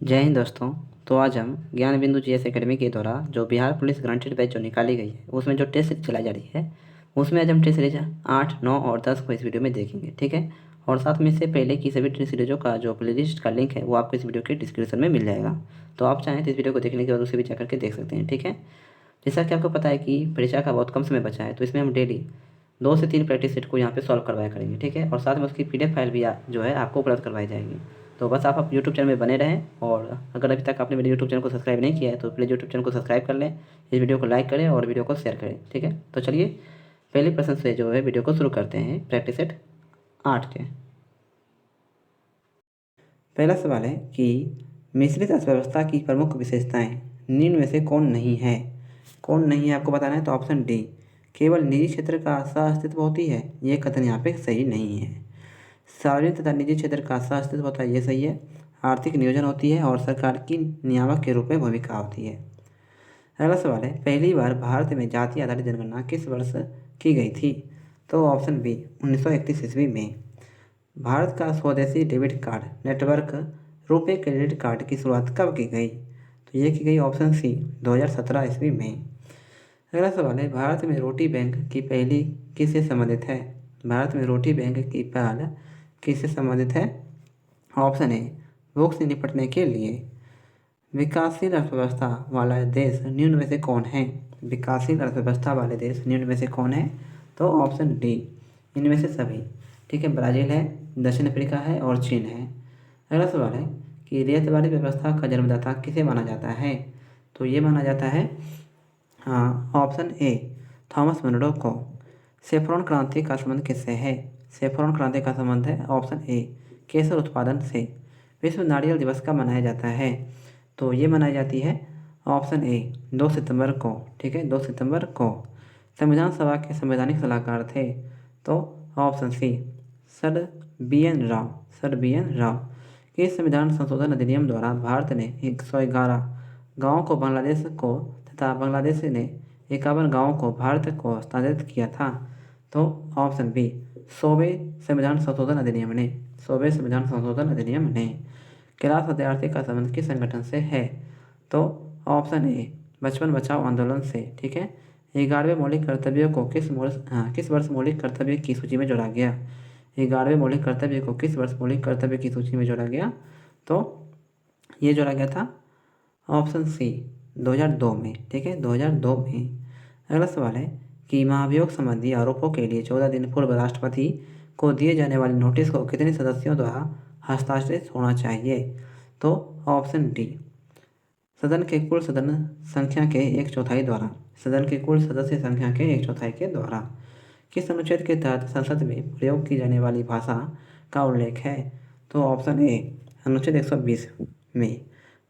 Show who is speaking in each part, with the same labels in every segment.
Speaker 1: जय हिंद दोस्तों। तो आज हम ज्ञान बिंदु जीएस एकेडमी के द्वारा जो बिहार पुलिस ग्रांटेड बैच जो निकाली गई है उसमें जो टेस्ट सीरीज चलाई जा रही है उसमें आज हम टेस्ट सीरीज 8, 9 और 10 को इस वीडियो में देखेंगे, ठीक है। और साथ में इससे पहले की सभी टेस्ट सीरीजों का जो प्लेलिस्ट का लिंक है वो आपको इस वीडियो के डिस्क्रिप्शन में मिल जाएगा। तो आप चाहें तो इस वीडियो को देखने के बाद उसे भी जाकर के देख सकते हैं, ठीक है। जैसा कि आपको पता है कि परीक्षा का बहुत कम समय बचा है, तो इसमें हम डेली 2 से 3 प्रैक्टिस सेट को यहाँ पे सॉल्व करवाया करेंगे, ठीक है। और साथ में उसकी पीडीएफ फाइल भी जो है आपको उपलब्ध करवाई जाएगी। तो बस आप यूट्यूब चैनल में बने रहें, और अगर अभी तक आपने मेरे यूट्यूब चैनल को सब्सक्राइब नहीं किया है तो प्लीज़ यूट्यूब चैनल को सब्सक्राइब कर लें, इस वीडियो को लाइक करें और वीडियो को शेयर करें, ठीक है। तो चलिए पहले प्रश्न से जो है वीडियो को शुरू करते हैं प्रैक्टिस सेट 8 के। पहला सवाल है कि मिश्रित अर्थव्यवस्था की प्रमुख विशेषताएं निम्न में से कौन नहीं है। कौन नहीं है आपको बताना है, तो ऑप्शन डी, केवल निजी क्षेत्र का सह-अस्तित्व होती है, ये कथन यहाँ पे सही नहीं है। सार्वजनिक तथा निजी क्षेत्र का सह-अस्तित्व होता है, ये सही है। आर्थिक नियोजन होती है और सरकार की नियामक के रूप में भूमिका होती है। अगला सवाल है, पहली बार भारत में जाति आधारित जनगणना किस वर्ष की गई थी, तो ऑप्शन बी 1931 ईस्वी में। भारत का स्वदेशी debit card network RuPay credit card की शुरुआत कब की गई, तो ये की गई ऑप्शन सी 2017 ईस्वी में। अगला सवाल है, भारत में रोटी बैंक की पहली किससे संबंधित है। भारत में रोटी बैंक की पहल किससे संबंधित है, ऑप्शन ए भूख से निपटने के लिए। विकासशील अर्थव्यवस्था वाला देश निम्न में से कौन है। विकासशील अर्थव्यवस्था वाले देश निम्न में से कौन है, तो ऑप्शन डी इनमें से सभी, ठीक है। ब्राज़ील है, दक्षिण अफ्रीका है और चीन है। अगला सवाल है कि रैयतवादी व्यवस्था का जन्मदाता किसे माना जाता है, तो ये माना जाता है ऑप्शन ए थॉमस मनरो को। सेफ्रॉन क्रांति का संबंध किससे है। सेफ्रॉन क्रांति का संबंध है ऑप्शन ए केसर उत्पादन से। विश्व नारियल दिवस कब मनाया जाता है, तो ये मनाई जाती है ऑप्शन ए 2 सितंबर को, ठीक है, 2 सितंबर को। संविधान सभा के संवैधानिक सलाहकार थे, तो option C sir B N Rau. Sir B N Rau. इस संविधान संशोधन अधिनियम द्वारा भारत ने 111 गाँवों को बांग्लादेश को तथा बांग्लादेश ने 51 गाँवों को भारत को हस्तांतरित किया था, तो ऑप्शन बी 100वें संविधान संशोधन अधिनियम ने। 100वें संविधान संशोधन अधिनियम ने। क्लास सत्यार्थी का संबंध किस संगठन से है, तो ऑप्शन ए बचपन बचाओ आंदोलन से, ठीक है। 11वें मौलिक कर्तव्यों को किस वर्ष मौलिक कर्तव्य की सूची में जोड़ा गया। 11वें मौलिक कर्तव्य को किस वर्ष मौलिक कर्तव्य की सूची में जोड़ा गया, तो ये जोड़ा गया था ऑप्शन सी 2002 में, ठीक है, 2002 में। अगला सवाल है कि महाभियोग संबंधी आरोपों के लिए 14 दिन पूर्व राष्ट्रपति को दिए जाने वाले नोटिस को कितने सदस्यों द्वारा हस्ताक्षरित होना चाहिए, तो ऑप्शन डी सदन के कुल सदन संख्या के 1/4 द्वारा। सदन के कुल सदस्य संख्या के 1/4 के द्वारा। किस अनुच्छेद के तहत संसद में प्रयोग की जाने वाली भाषा का उल्लेख है, तो ऑप्शन ए अनुच्छेद 120 में।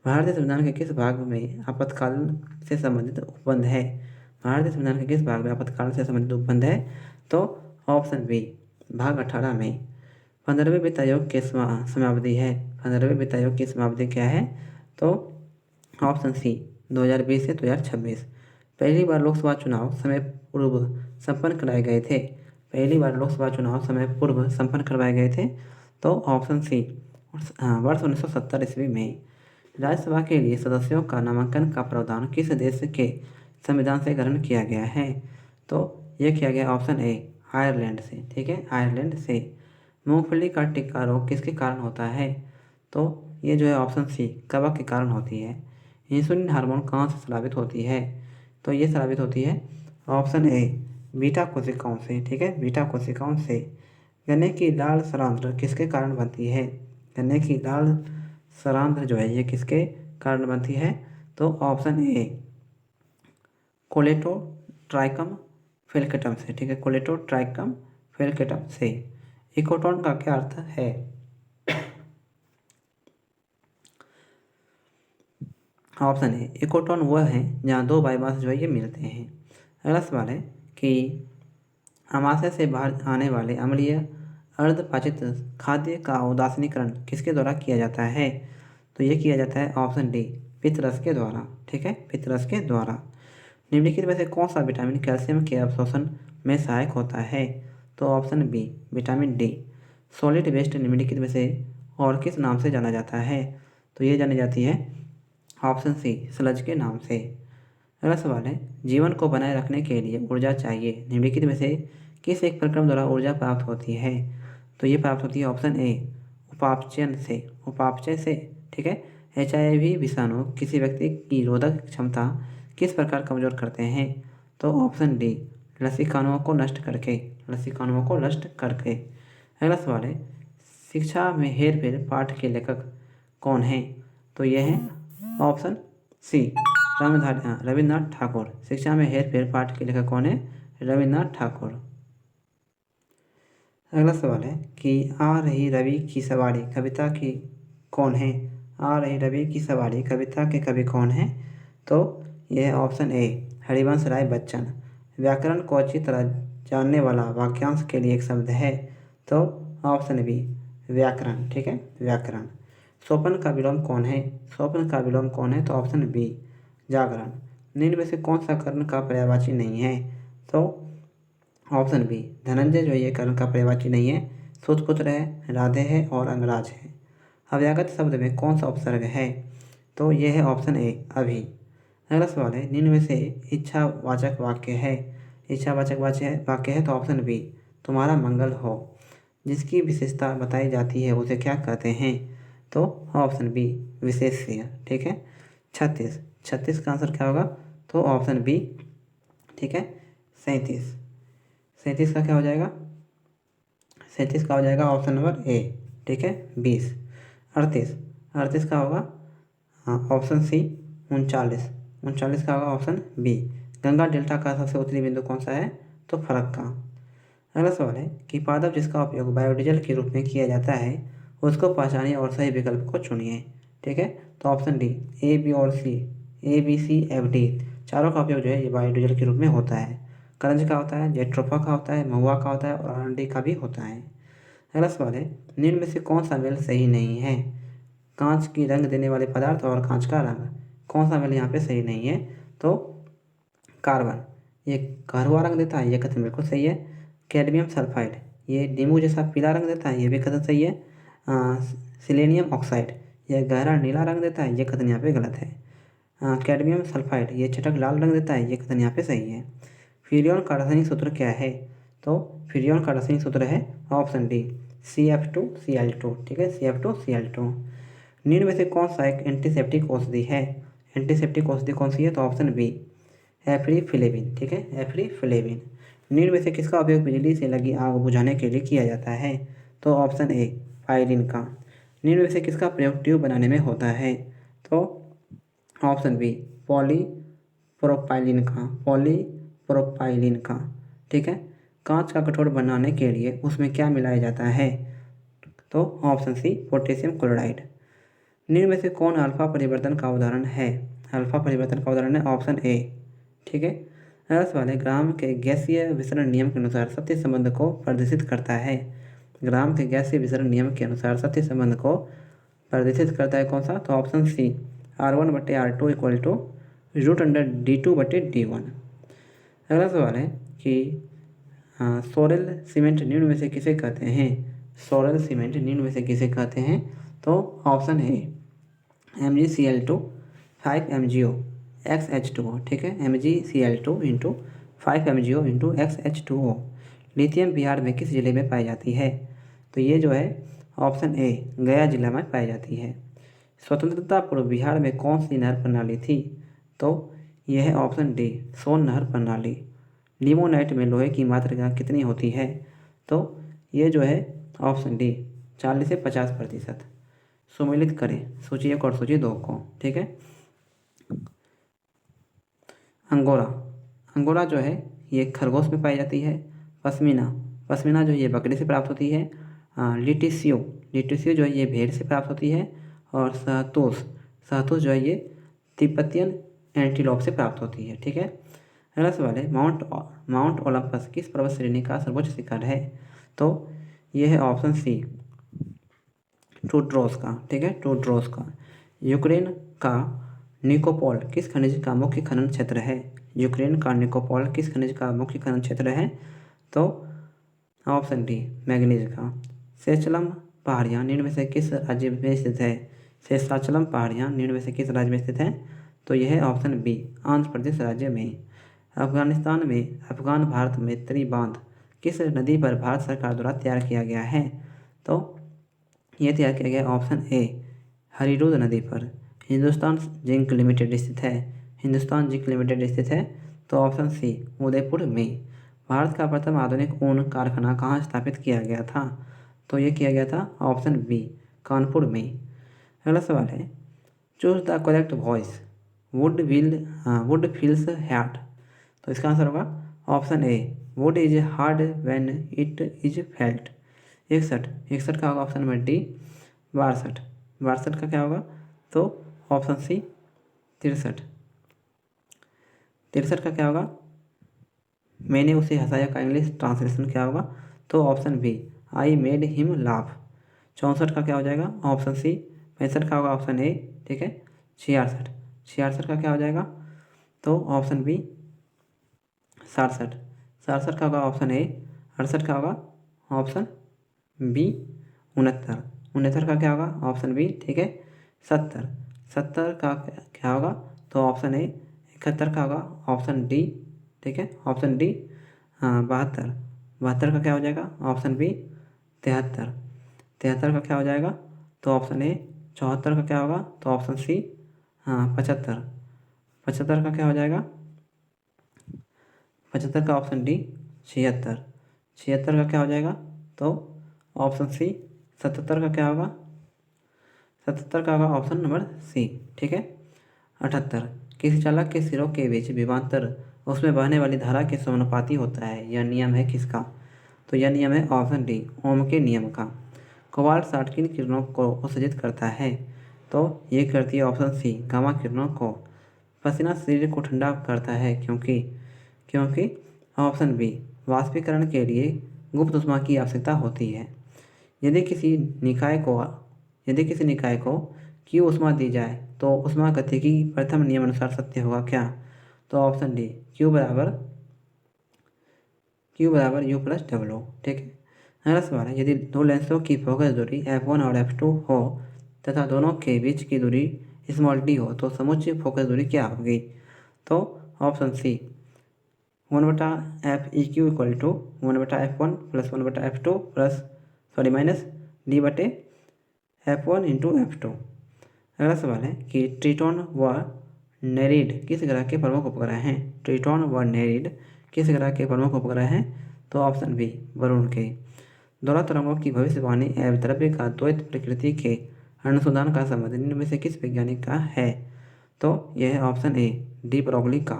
Speaker 1: भारतीय संविधान के किस भाग में आपातकाल से संबंधित उपबंध है। भारतीय संविधान के किस भाग में आपातकाल से संबंधित उपबंध है, तो ऑप्शन बी भाग 18 में। 15वें वित्त आयोग के समावधि है। 15वें वित्त आयोग की समावधि क्या है, तो ऑप्शन सी 2020 से 2026। पहली बार लोकसभा चुनाव समय पूर्व संपन्न कराए गए थे। पहली बार लोकसभा चुनाव समय पूर्व संपन्न करवाए गए थे, तो ऑप्शन सी वर्ष 1970 ईस्वी में। राज्यसभा के लिए सदस्यों का नामांकन का प्रावधान किस देश के संविधान से ग्रहण किया गया है, तो ये किया गया ऑप्शन ए आयरलैंड से, ठीक है, आयरलैंड से। मूंगफली का टिक्का रोग किसके कारण होता है, तो ये जो है ऑप्शन सी कवक के कारण होती है। इंसुलिन हार्मोन कहाँ से स्रावित होती है, तो ये स्रावित होती है ऑप्शन ए बीटा कोशिकाओं से, ठीक है, बीटा कोशिकाओं से। गन्ने की लाल सरांध्र किसके कारण बनती है। गन्ने की लाल सरांध्र जो है ये किसके कारण बनती है, तो ऑप्शन ए कोलेटोट्राइकम फेल्केटम से, ठीक है, कोलेटोट्राइकम फेल्केटम से। इकोटोन का क्या अर्थ है, ऑप्शन है इकोटोन वह है जहाँ 2 बायोमास जो है ये मिलते हैं। अगला सवाल है कि अमाशय से बाहर आने वाले अम्लीय अर्धपाचित खाद्य का उदासीनीकरण किसके द्वारा किया जाता है, तो ये किया जाता है ऑप्शन डी पित्तरस के द्वारा, ठीक है, पित्तरस के द्वारा। निम्नलिखित में से कौन सा विटामिन कैल्शियम के अवशोषण में सहायक होता है, तो option B vitamin D. Solid waste निम्नलिखित में से और किस नाम से जाना जाता है, तो ये जानी जाती है ऑप्शन सी स्लज के नाम से। अगला सवाल है, जीवन को बनाए रखने के लिए ऊर्जा चाहिए, निम्नलिखित में से किस एक प्रक्रम द्वारा ऊर्जा प्राप्त होती है? तो ये प्राप्त होती है ऑप्शन ए उपापचयन से, उपापचय से। ठीक है। HIV विषाणु किसी व्यक्ति की रोधक क्षमता किस प्रकार कमजोर करते हैं? तो ऑप्शन डी लसिकाणुओं को नष्ट करके, लसिकाणुओं को नष्ट करके। अगला सवाल है, शिक्षा में हेरफेर पाठ के लेखक कौन है? तो यह है ऑप्शन सी रविन्द्रनाथ ठाकुर। शिक्षा में हेरफेर पाठ के लेखक कौन है? रविन्द्रनाथ ठाकुर। अगला सवाल है कि आ रही रवि की सवारी कविता की कौन है? आ रही रवि की सवारी कविता के कवि कौन है? तो यह ऑप्शन ए हरिवंश राय बच्चन। व्याकरण को अच्छी तरह जानने वाला वाक्यांश के लिए एक शब्द है, तो ऑप्शन बी व्याकरण। ठीक है, व्याकरण। स्वप्न का विलोम कौन है? स्वप्न का विलोम कौन है? तो ऑप्शन बी जागरण। निम्न में से कौन सा कर्ण का पर्यायवाची नहीं है? तो ऑप्शन बी धनंजय जो ये कर्ण का पर्यायवाची नहीं है। सुतपुत्र है, राधे है और अंगराज है। अव्यागत शब्द में कौन सा उपसर्ग है? तो यह है ऑप्शन ए अभी। अगला सवाल है, निम्न में से इच्छावाचक वाक्य है, इच्छावाचक वाक्य है तो ऑप्शन बी तुम्हारा मंगल हो। जिसकी विशेषता बताई जाती है उसे क्या कहते हैं? तो ऑप्शन बी विशेष्य। ठीक है। 36 का आंसर क्या होगा? तो ऑप्शन बी। ठीक है। 37 का क्या हो जाएगा? 37 का हो जाएगा ऑप्शन नंबर ए। ठीक है। 20। 38 का होगा ऑप्शन सी 39 का होगा ऑप्शन बी। गंगा डेल्टा का सबसे उत्तरी बिंदु कौन सा है? तो फरक्का। अगला सवाल है कि पादप जिसका उपयोग बायोडीजल के रूप में किया जाता है उसको पहचानिए और सही विकल्प को चुनिए। ठीक है। तो ऑप्शन डी ए बी और C, A B C F D चारों का उपयोग जो है ये बायोडीजल के रूप में होता है। करंज का होता है, जेट्रोफा का होता है, महुआ का होता है और अरंडी का भी होता है। अगला सवाल है, निम्न में से कौन सा मेल सही नहीं है? कांच की रंग देने वाले पदार्थ और कांच का रंग, कौन सा मेल यहाँ पे सही नहीं है? तो कार्बन, ये कहरुआ रंग देता है, ये कथन बिल्कुल सही है। कैडमियम सल्फाइड, ये नींबू जैसा पीला रंग देता है, ये भी कथन सही है। सिलेनियम ऑक्साइड, यह गहरा नीला रंग देता है, ये कथन यहाँ पे गलत है। कैडमियम सल्फाइड, ये चटक लाल रंग देता है, ये कथन यहाँ पे सही है। फ्यूरियन का रासायनिक सूत्र क्या है? तो फ्यूरियन का रासायनिक सूत्र है ऑप्शन डी CF2Cl2। ठीक है, CF2Cl2। निम्न में से कौन सा एक एंटीसेप्टिक औषधि है? एंटीसेप्टिक औषधि कौन सी है? तो ऑप्शन बी एफ्रीफ्लेविन। ठीक है, एफ्रीफ्लेविन। निम्न में से किसका उपयोग बिजली से लगी आग बुझाने के लिए किया जाता है? तो ऑप्शन ए पायलिन का। निम्न में से किसका प्रयोग ट्यूब बनाने में होता है? तो ऑप्शन बी पॉलीप्रोपाइलिन का, पॉलीप्रोपाइलिन का। ठीक है। कांच का कठोर बनाने के लिए उसमें क्या मिलाया जाता है? तो ऑप्शन सी पोटेशियम क्लोराइड। निम्न में से कौन अल्फा परिवर्तन का उदाहरण है? अल्फा परिवर्तन का उदाहरण है ऑप्शन ए। ठीक है। अगला सवाल है, ग्राम के गैसीय विसरण नियम के अनुसार सत्य संबंध को प्रदर्शित करता है। ग्राम के गैसीय विसरण नियम के अनुसार सत्य संबंध को प्रदर्शित करता है कौन सा? तो ऑप्शन सी R1/R2 = √D2/D1। अगला सवाल है कि सोरेल सीमेंट निम्न में से किसे कहते हैं? सोरेल सीमेंट निम्न में से किसे कहते हैं? तो ऑप्शन ए MgCl2 5MgO XH2O। ठीक है, MgCl2 × 5MgO × XH2O। Lithium Bihar में किस जिले में पाई जाती है? तो ये जो है ऑप्शन ए गया जिला में पाई जाती है। स्वतंत्रता पूर्व बिहार में कौन सी नहर प्रणाली थी? तो यह है ऑप्शन डी सोन नहर प्रणाली। लिमोनाइट में लोहे की मात्रा कितनी होती है? तो ये जो है ऑप्शन डी 40 से 50%। सुमेलित करें सूची 1 और सूची 2 को। ठीक है। अंगोरा जो है ये खरगोश में पाई जाती है। पश्मीना जो ये बकरी से प्राप्त होती है। लिटिसियो जो है ये भेड़ से प्राप्त होती है। और शहतूश जो है ये तिब्बतियन एंटीलोप से प्राप्त होती है। ठीक है। अगला सवाल है, माउंट ओलंपस किस पर्वत श्रेणी का सर्वोच्च शिखर है? तो यह है ऑप्शन सी टूट्रोस का। ठीक है, टूट्रोस का। यूक्रेन का निकोपोल किस खनिज का मुख्य खनन क्षेत्र है? यूक्रेन का निकोपोल किस खनिज का मुख्य खनन क्षेत्र है? तो ऑप्शन डी मैग्नीज का। सेचलम पहाड़ियाँ निम्न में से किस राज्य में स्थित है? शेषाचलम पहाड़ियाँ निम्न में से किस राज्य में स्थित हैं? तो यह है ऑप्शन बी, आंध्र प्रदेश राज्य में। अफगानिस्तान में अफगान भारत मैत्री बांध किस नदी पर भारत सरकार द्वारा तैयार किया गया है? तो यह तैयार किया गया ऑप्शन ए, हरिरुद नदी पर। हिंदुस्तान जिंक लिमिटेड स्थित है, हिंदुस्तान जिंक लिमिटेड स्थित है, तो ऑप्शन सी, उदयपुर में। भारत का प्रथम आधुनिक ऊन कारखाना कहाँ स्थापित किया गया था? तो ये किया गया था ऑप्शन बी, कानपुर में। अगला सवाल है, choose the correct voice, would feels hat. तो इसका आंसर होगा option A, would is hard when it is felt. 61 का होगा ऑप्शन नंबर डी, 62 का क्या होगा? तो ऑप्शन सी, 63 का क्या होगा? मैंने उसे हंसाया का इंग्लिश ट्रांसलेशन क्या होगा? तो option B, I made him laugh. 64 का क्या हो जाएगा? Option C. 65 का होगा ऑप्शन ए, ठीक है। 66 का क्या हो जाएगा? तो ऑप्शन बी, 67 का होगा ऑप्शन ए। 68 का होगा ऑप्शन बी, 69 का क्या होगा? ऑप्शन बी, ठीक है। 70 का क्या होगा? तो ऑप्शन ए। 71 का होगा ऑप्शन डी, ठीक है, ऑप्शन डी। 72 का क्या हो जाएगा? ऑप्शन बी, 73 का क्या हो जाएगा? तो ऑप्शन ए। 74 का क्या होगा? तो ऑप्शन सी, 75 का क्या हो जाएगा? 75 का ऑप्शन डी, 76 का क्या हो जाएगा? तो ऑप्शन सी। 77 का क्या होगा? 77 का होगा ऑप्शन नंबर सी, ठीक है। 78, किसी चालक के सिरों के बीच विभवांतर उसमें बहने वाली धारा के समानुपाती होता है, यह नियम है किसका? तो यह नियम है ऑप्शन डी, ओम के नियम का। कोबाल्ट 60 किन किरणों को उत्सर्जित करता है? तो ये करती है ऑप्शन सी, गामा किरणों को। पसीना शरीर को ठंडा करता है क्योंकि ऑप्शन बी, वाष्पीकरण के लिए गुप्त ऊष्मा की आवश्यकता होती है। यदि किसी निकाय को Q ऊष्मा दी जाए तो ऊष्मा गतिकी प्रथम नियम अनुसार सत्य होगा क्या? तो ऑप्शन डी, Q बराबर U प्लस W, ठीक है। अगला सवाल है, यदि दो लेंसों की फोकस दूरी f1 और f2 हो तथा दोनों के बीच की दूरी स्मॉल d हो तो समुच्चय फोकस दूरी क्या होगी? तो option C, 1/f(eq) equal to 1/f1 plus 1/f2 plus minus d बटे f1 इंटू f2। अगला सवाल है कि ट्रिटोन व नेरीड किस ग्रह के प्रमुख उपग्रह हैं? ट्रिटोन व नेरीड किस ग्रह के प्रमुख उपग्रह हैं? तो ऑप्शन बी, वरुण के। दोहरा तरंगों की भविष्यवाणी एवं द्रव्य का द्वैत प्रकृति के अनुसंधान का संबंध निम्न में से किस वैज्ञानिक का है? तो यह है ऑप्शन ए, डी ब्रोगली का।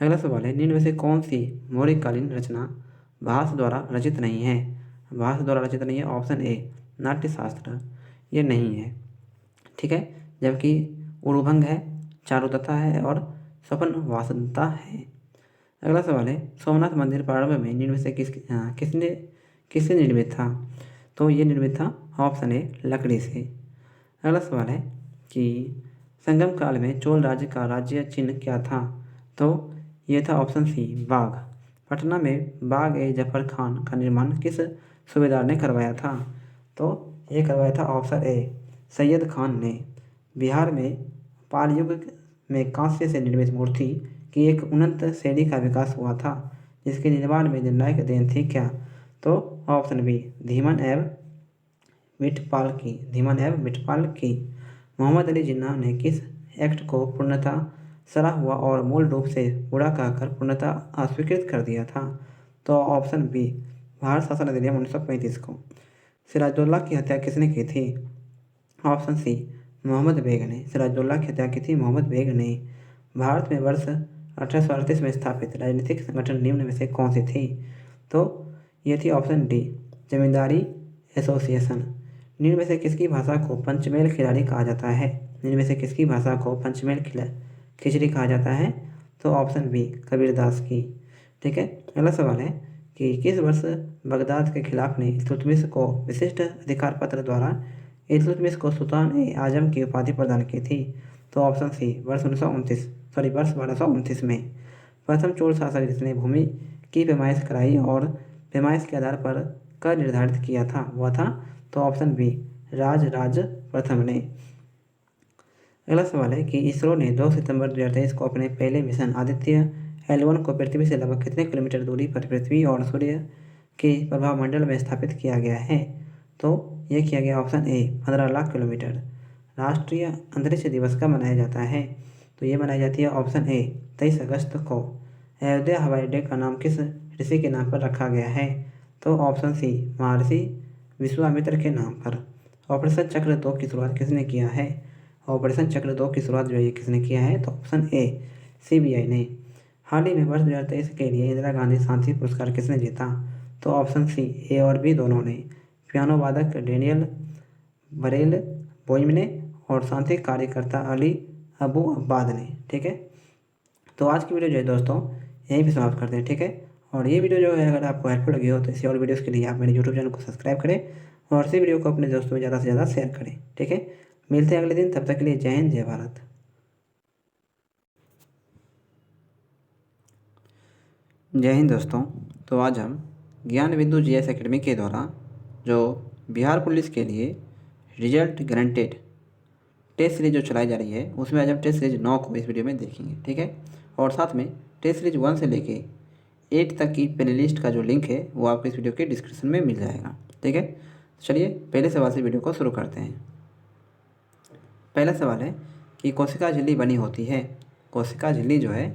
Speaker 1: अगला सवाल है, निम्न में से कौन सी मौर्यकालीन रचना भास द्वारा रचित नहीं है? भास द्वारा रचित नहीं है, ऑप्शन ए, नाट्यशास्त्र, ये नहीं है, ठीक है। जबकि उरुभंग है, चारुदत्ता है और स्वपन वासंता है। अगला सवाल है, सोमनाथ मंदिर प्रारंभ में निम्न में से किससे निर्मित था? तो ये निर्मित था ऑप्शन ए, लकड़ी से। अगला सवाल है कि संगम काल में चोल राज्य का राज्य चिन्ह क्या था? तो ये था ऑप्शन सी, बाघ। पटना में बाग ए जफर खान का निर्माण किस सूबेदार ने करवाया था? तो ये करवाया था ऑप्शन ए, सैयद खान ने। बिहार में पाल युग में कांस्य से निर्मित मूर्ति की एक उन्नत शैली का विकास हुआ था, जिसके निर्माण में निर्णायक देन थी क्या? तो ऑप्शन बी, धीमन एवं मिठपाल की। मोहम्मद अली जिन्ना ने किस एक्ट को पूर्णतः सरा हुआ और मूल रूप से बुरा कहकर पूर्णतः अस्वीकृत कर दिया था? तो ऑप्शन बी, भारत शासन अधिनियम 1935 को। सिराजुद्दौला की हत्या किसने की थी? ऑप्शन सी, मोहम्मद बेग ने। सिराजुद्दौला की हत्या की थी मोहम्मद बेग ने। भारत में वर्ष 1838 में स्थापित राजनीतिक संगठन निम्न में से कौन सी थी? तो ये थी ऑप्शन डी, जमींदारी एसोसिएशन। निम्न में से किसकी भाषा को पंचमेल खिलाड़ी कहा जाता है? निम्न में से किसकी भाषा को पंचमेल खिचड़ी कहा जाता है? तो ऑप्शन बी, कबीरदास की, ठीक है। अगला सवाल है कि किस वर्ष बगदाद के खिलाफ ने इल्तुतमिश को विशिष्ट अधिकार पत्र द्वारा इल्तुतमिश को सुल्तान ए आजम की उपाधि प्रदान की थी? तो ऑप्शन सी, वर्ष 1229 में। प्रथम चोल शासक जिसने भूमि की पैमाइश कराई और पैमाइश के आधार पर कर निर्धारित किया था वह था? तो ऑप्शन बी, राज प्रथम ने। अगला सवाल है कि इसरो ने 2 सितंबर 2023 को अपने पहले मिशन आदित्य L1 को पृथ्वी से लगभग कितने किलोमीटर दूरी पर पृथ्वी और सूर्य के प्रभाव मंडल में स्थापित किया गया है? तो यह किया गया ऑप्शन ए 15 लाख किलोमीटर। राष्ट्रीय अंतरिक्ष दिवस कब मनाया जाता है? तो ये मनाई जाती है ऑप्शन ए 23 अगस्त को। अयोध्या हवाई अड्डे का नाम किस ऋषि के नाम पर रखा गया है? तो ऑप्शन सी महर्षि विश्वामित्र के नाम पर। ऑपरेशन चक्र 2 की शुरुआत किसने किया है? ऑपरेशन चक्र 2 की शुरुआत जो है किसने किया है? तो ऑप्शन ए CBI ने। हाल ही में वर्ष 2023 के लिए इंदिरा गांधी शांति पुरस्कार किसने जीता? तो ऑप्शन सी ए और बी दोनों ने। पियानो वादक डेनियल बरेल बोइम ने और शांति कार्यकर्ता अली अबू अब्बाद ने। ठीक है, तो आज की वीडियो जो है दोस्तों यहीं पे समाप्त करते हैं। ठीक है, और ये वीडियो जो है अगर आपको हेल्पफुल लगी हो तो इसी और वीडियोज़ के लिए आप मेरे यूट्यूब चैनल को सब्सक्राइब करें और इसी वीडियो को अपने दोस्तों में ज़्यादा से ज़्यादा शेयर करें। ठीक है, मिलते हैं अगले दिन, तब तक के लिए जय हिंद जय भारत। जय हिंद दोस्तों। तो आज हम ज्ञान बिंदु GS एकेडमी के द्वारा जो बिहार पुलिस के लिए रिजल्ट गारंटेड टेस्ट सीरीज जो चलाई जा रही है उसमें आज हम टेस्ट सीरीज 9 को इस वीडियो में देखेंगे। ठीक है, और साथ में टेस्ट सीरीज 1 से लेके 8 तक की प्ले लिस्ट का जो लिंक है वो आपको इस वीडियो के डिस्क्रिप्शन में मिल जाएगा। ठीक है, चलिए पहले सवाल से वीडियो को शुरू करते हैं। पहला सवाल है कि कोशिका झिल्ली बनी होती है। कोशिका झिल्ली जो है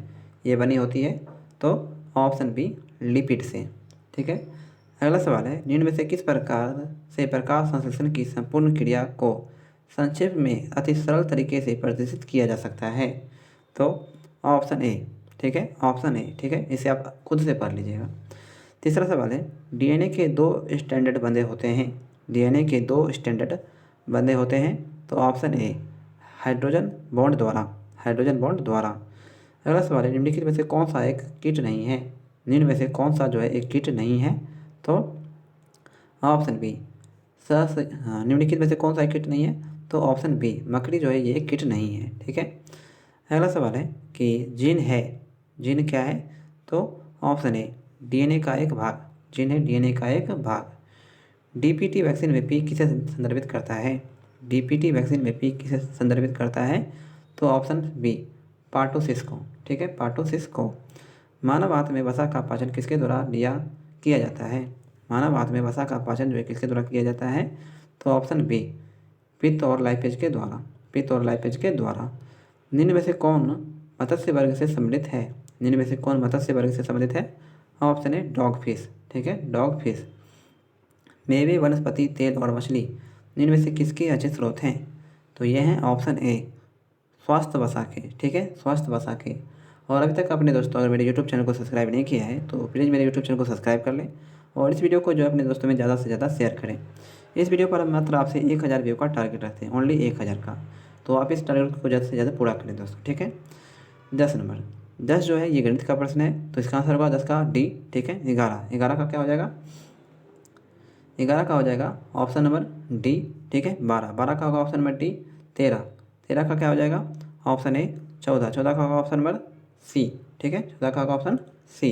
Speaker 1: ये बनी होती है तो ऑप्शन बी लिपिड से। ठीक है, अगला सवाल है निम्न में से किस प्रकार से प्रकाश संश्लेषण की संपूर्ण क्रिया को संक्षेप में अति सरल तरीके से प्रदर्शित किया जा सकता है? तो ऑप्शन ए। ठीक है, ऑप्शन ए। ठीक है, इसे आप खुद से पढ़ लीजिएगा। तीसरा सवाल है DNA के 2 स्टैंडर्ड बंधे होते हैं। DNA के 2 स्टैंडर्ड बंधे होते हैं तो ऑप्शन ए हाइड्रोजन बॉन्ड द्वारा। हाइड्रोजन बॉन्ड द्वारा। अगला सवाल है निम्नलिखित में से कौन सा एक कीट नहीं है? निम्न में से कौन सा जो है एक कीट नहीं है? तो ऑप्शन बी निम्नलिखित में से कौन सा एक कीट नहीं है? तो ऑप्शन बी मकड़ी जो है ये एक कीट नहीं है। ठीक है, अगला सवाल है कि जीन है। जीन क्या है? तो ऑप्शन ए DNA का एक भाग। जीन है DNA का एक भाग। DPT वैक्सीन में P किसे संदर्भित करता है? DPT वैक्सीन में P किसे संदर्भित करता है? तो ऑप्शन बी पार्टोसिस को। ठीक है, पार्टोसिस को। मानव आंत में वसा का पाचन किसके द्वारा किया जाता है? मानव आंत में वसा का पाचन जो है किसके द्वारा किया जाता है? तो ऑप्शन बी पित्त और लाइपेज के द्वारा। पित्त और लाइपेज के द्वारा। निम्न में से कौन मत्स्य वर्ग से सम्मिलित है? निम्न में से कौन मत्स्य वर्ग से सम्मिलित है? Option a dog fish. ठीक है, डॉग फिश। मेवे, वनस्पति, तेल और मछली निम्न में से किसके अच्छे स्रोत हैं? तो ये हैं ऑप्शन ए स्वास्थ्य वसा के। ठीक है, स्वास्थ्य वसा के। और अभी तक अपने दोस्तों अगर मेरे यूट्यूब चैनल को सब्सक्राइब नहीं किया है तो प्लीज़ मेरे यूट्यूब चैनल को सब्सक्राइब कर लें और इस वीडियो को जो है अपने दोस्तों में ज़्यादा से ज़्यादा शेयर करें। इस वीडियो पर मात्र आपसे 1000 व्यू का टारगेट रखते हैं, ओनली 1000 का। तो आप इस टारगेट को ज़्यादा से ज़्यादा पूरा करें दोस्तों। ठीक है, 10 नंबर 10 जो है ये गणित का प्रश्न है तो इसका आंसर होगा 10 का डी। ठीक है, 11 का क्या हो जाएगा? 11 का हो जाएगा ऑप्शन नंबर डी। ठीक है, 12 का होगा ऑप्शन नंबर डी। 13 का क्या हो जाएगा? ऑप्शन ए 14 का होगा ऑप्शन नंबर सी। ठीक है, 14 का होगा ऑप्शन सी।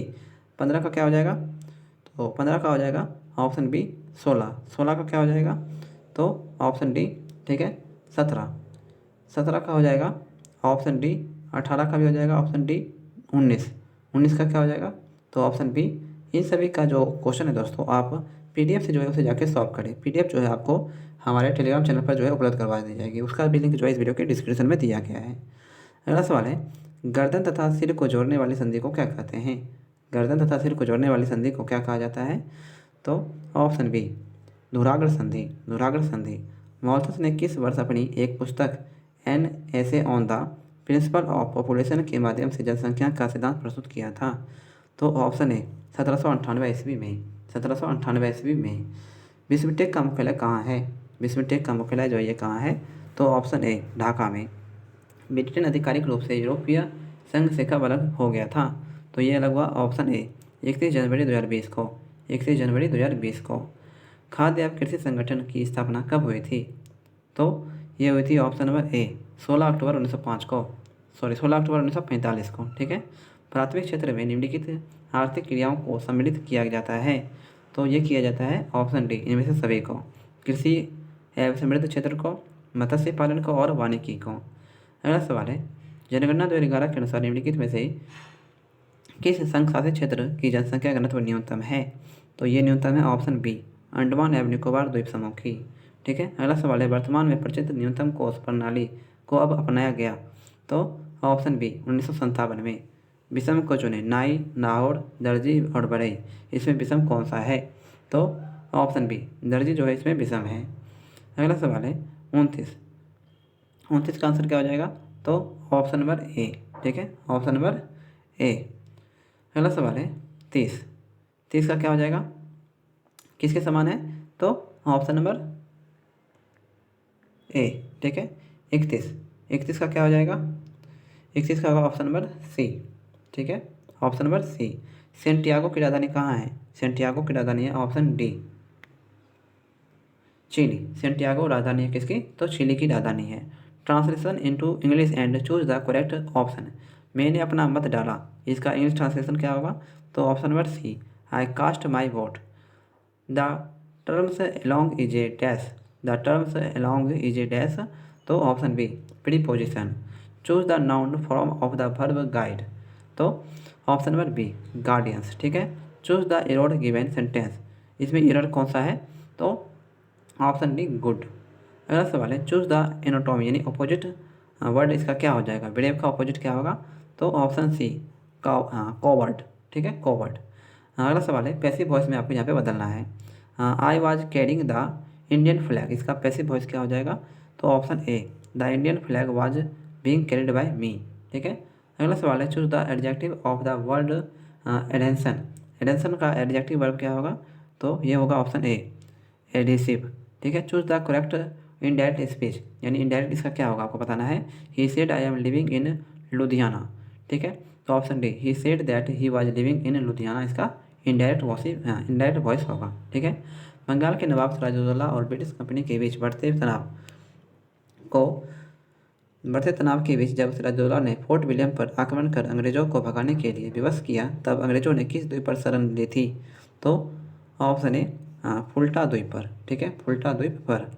Speaker 1: 15 का क्या हो जाएगा? तो 15 का हो जाएगा ऑप्शन बी 16 का क्या हो जाएगा? तो ऑप्शन डी। ठीक है, 17 का हो जाएगा ऑप्शन डी। 18 का भी हो जाएगा ऑप्शन डी। 19 का क्या हो जाएगा? तो ऑप्शन बी। इन सभी का जो क्वेश्चन है दोस्तों आप PDF से जो है उसे जाके सॉल्व करें। PDF जो है आपको हमारे टेलीग्राम चैनल पर जो है उपलब्ध करवा दी जाएगी, उसका भी लिंक जो है इस वीडियो के डिस्क्रिप्शन में दिया गया है। अगला सवाल है गर्दन तथा सिर को जोड़ने वाली संधि को क्या कहते हैं? गर्दन तथा सिर को जोड़ने वाली संधि को क्या कहा जाता है? तो ऑप्शन बी धुराग्र संधि। धुराग्र संधि। मॉल्थस ने किस वर्ष अपनी एक पुस्तक एन ऐसे on the principle of population के माध्यम से जनसंख्या का सिद्धांत प्रस्तुत किया था? तो ऑप्शन ए 1798 ईस्वी में। 1798 ईस्वी में। विश्वटेक का मुख्यालय कहाँ है? विश्वटेक का मुख्यालय जो है ये कहाँ है? तो ऑप्शन ए ढाका में। ब्रिटेन आधिकारिक रूप से यूरोपीय संघ से कब अलग हो गया था? तो ये अलग हुआ ऑप्शन ए 31 जनवरी 2020 को। 31 जनवरी 2020 को। खाद्य एवं कृषि संगठन की स्थापना कब हुई थी? तो ये हुई थी ऑप्शन नंबर ए 16 अक्टूबर 1905 को। 16 अक्टूबर 1945 को। ठीक है, प्राथमिक क्षेत्र में निम्नलिखित आर्थिक क्रियाओं को सम्मिलित किया जाता है? तो ये किया जाता है ऑप्शन डी इनमें से सभी को। कृषि एवं समृद्ध क्षेत्र को, मत्स्य पालन को और वानिकी को। अगला सवाल है, जनगणना 2011 के अनुसार निम्नलिखित में से किस संघ शासित क्षेत्र की जनसंख्या घनत्व न्यूनतम है? तो ये न्यूनतम है ऑप्शन बी, अंडमान एवं निकोबार द्वीप समूह की। ठीक है। अगला सवाल है, वर्तमान में प्रचलित न्यूनतम कोष प्रणाली को अब अपनाया गया? तो ऑप्शन बी, 1957 में। विषम को चुने, नाई, नाहौर, दर्जी और बढ़ई। इसमें विषम कौन सा है? तो ऑप्शन बी, दर्जी जो है इसमें विषम है। अगला सवाल है 29। 29 का आंसर क्या हो जाएगा? तो ऑप्शन नंबर ए। ठीक है, ऑप्शन नंबर ए। अगला सवाल है 30। 30 का क्या हो जाएगा? किसके समान है? तो ऑप्शन नंबर ए। ठीक है। 31। 31 का क्या हो जाएगा? 31 का होगा ऑप्शन नंबर सी। ठीक है, ऑप्शन नंबर सी। सेंटियागो की राजधानी कहाँ है? सेंटियागो की राजधानी है ऑप्शन डी, चिली। सेंटियागो राजधानी है किसकी? तो चिली की राजधानी है। Translation into English and choose the correct option. मैंने अपना मत डाला, इसका इंग्लिश ट्रांसलेशन क्या होगा? तो option number C, I cast my vote. The terms along is a dash. The terms along is a dash. तो option B, preposition. Choose the noun form of the verb guide. तो option number B, guardians. ठीक है। Choose the error given sentence. इसमें error कौन सा है? तो option D, good. अगला सवाल है, चूज द एनाटॉमी यानी अपोजिट वर्ड इसका क्या हो जाएगा? ब्रेव का अपोजिट क्या होगा? तो ऑप्शन सी, कोवर्ट। ठीक है, कोवर्ट। अगला सवाल है, पैसिव वॉइस में आपको यहाँ पे बदलना है। I was carrying the Indian flag, इसका पैसिव वॉइस क्या हो जाएगा? तो option A, the Indian flag was being carried by me. ठीक है। अगला सवाल है, choose the adjective of the word addition. Addition का एडजेक्टिव वर्ब क्या होगा? तो ये होगा ऑप्शन ए, एडिसिव। ठीक है। Choose the correct indirect speech यानी इनडायरेक्ट इसका क्या होगा आपको बताना है। He said I am living in Ludhiana. ठीक है, तो option D, he said that he was living in Ludhiana इसका इनडायरेक्ट वॉइस होगा। ठीक है। बंगाल के नवाब सिराजुद्दौला और ब्रिटिश कंपनी के बीच बढ़ते तनाव के बीच जब सिराजुद्दौला ने फोर्ट विलियम पर आक्रमण कर अंग्रेजों को भगाने के लिए विवश किया, तब अंग्रेजों ने किस द्वीप पर शरण ली थी? तो ऑप्शन ए, फुल्टा द्वीप पर। ठीक है, फुल्टा द्वीप पर।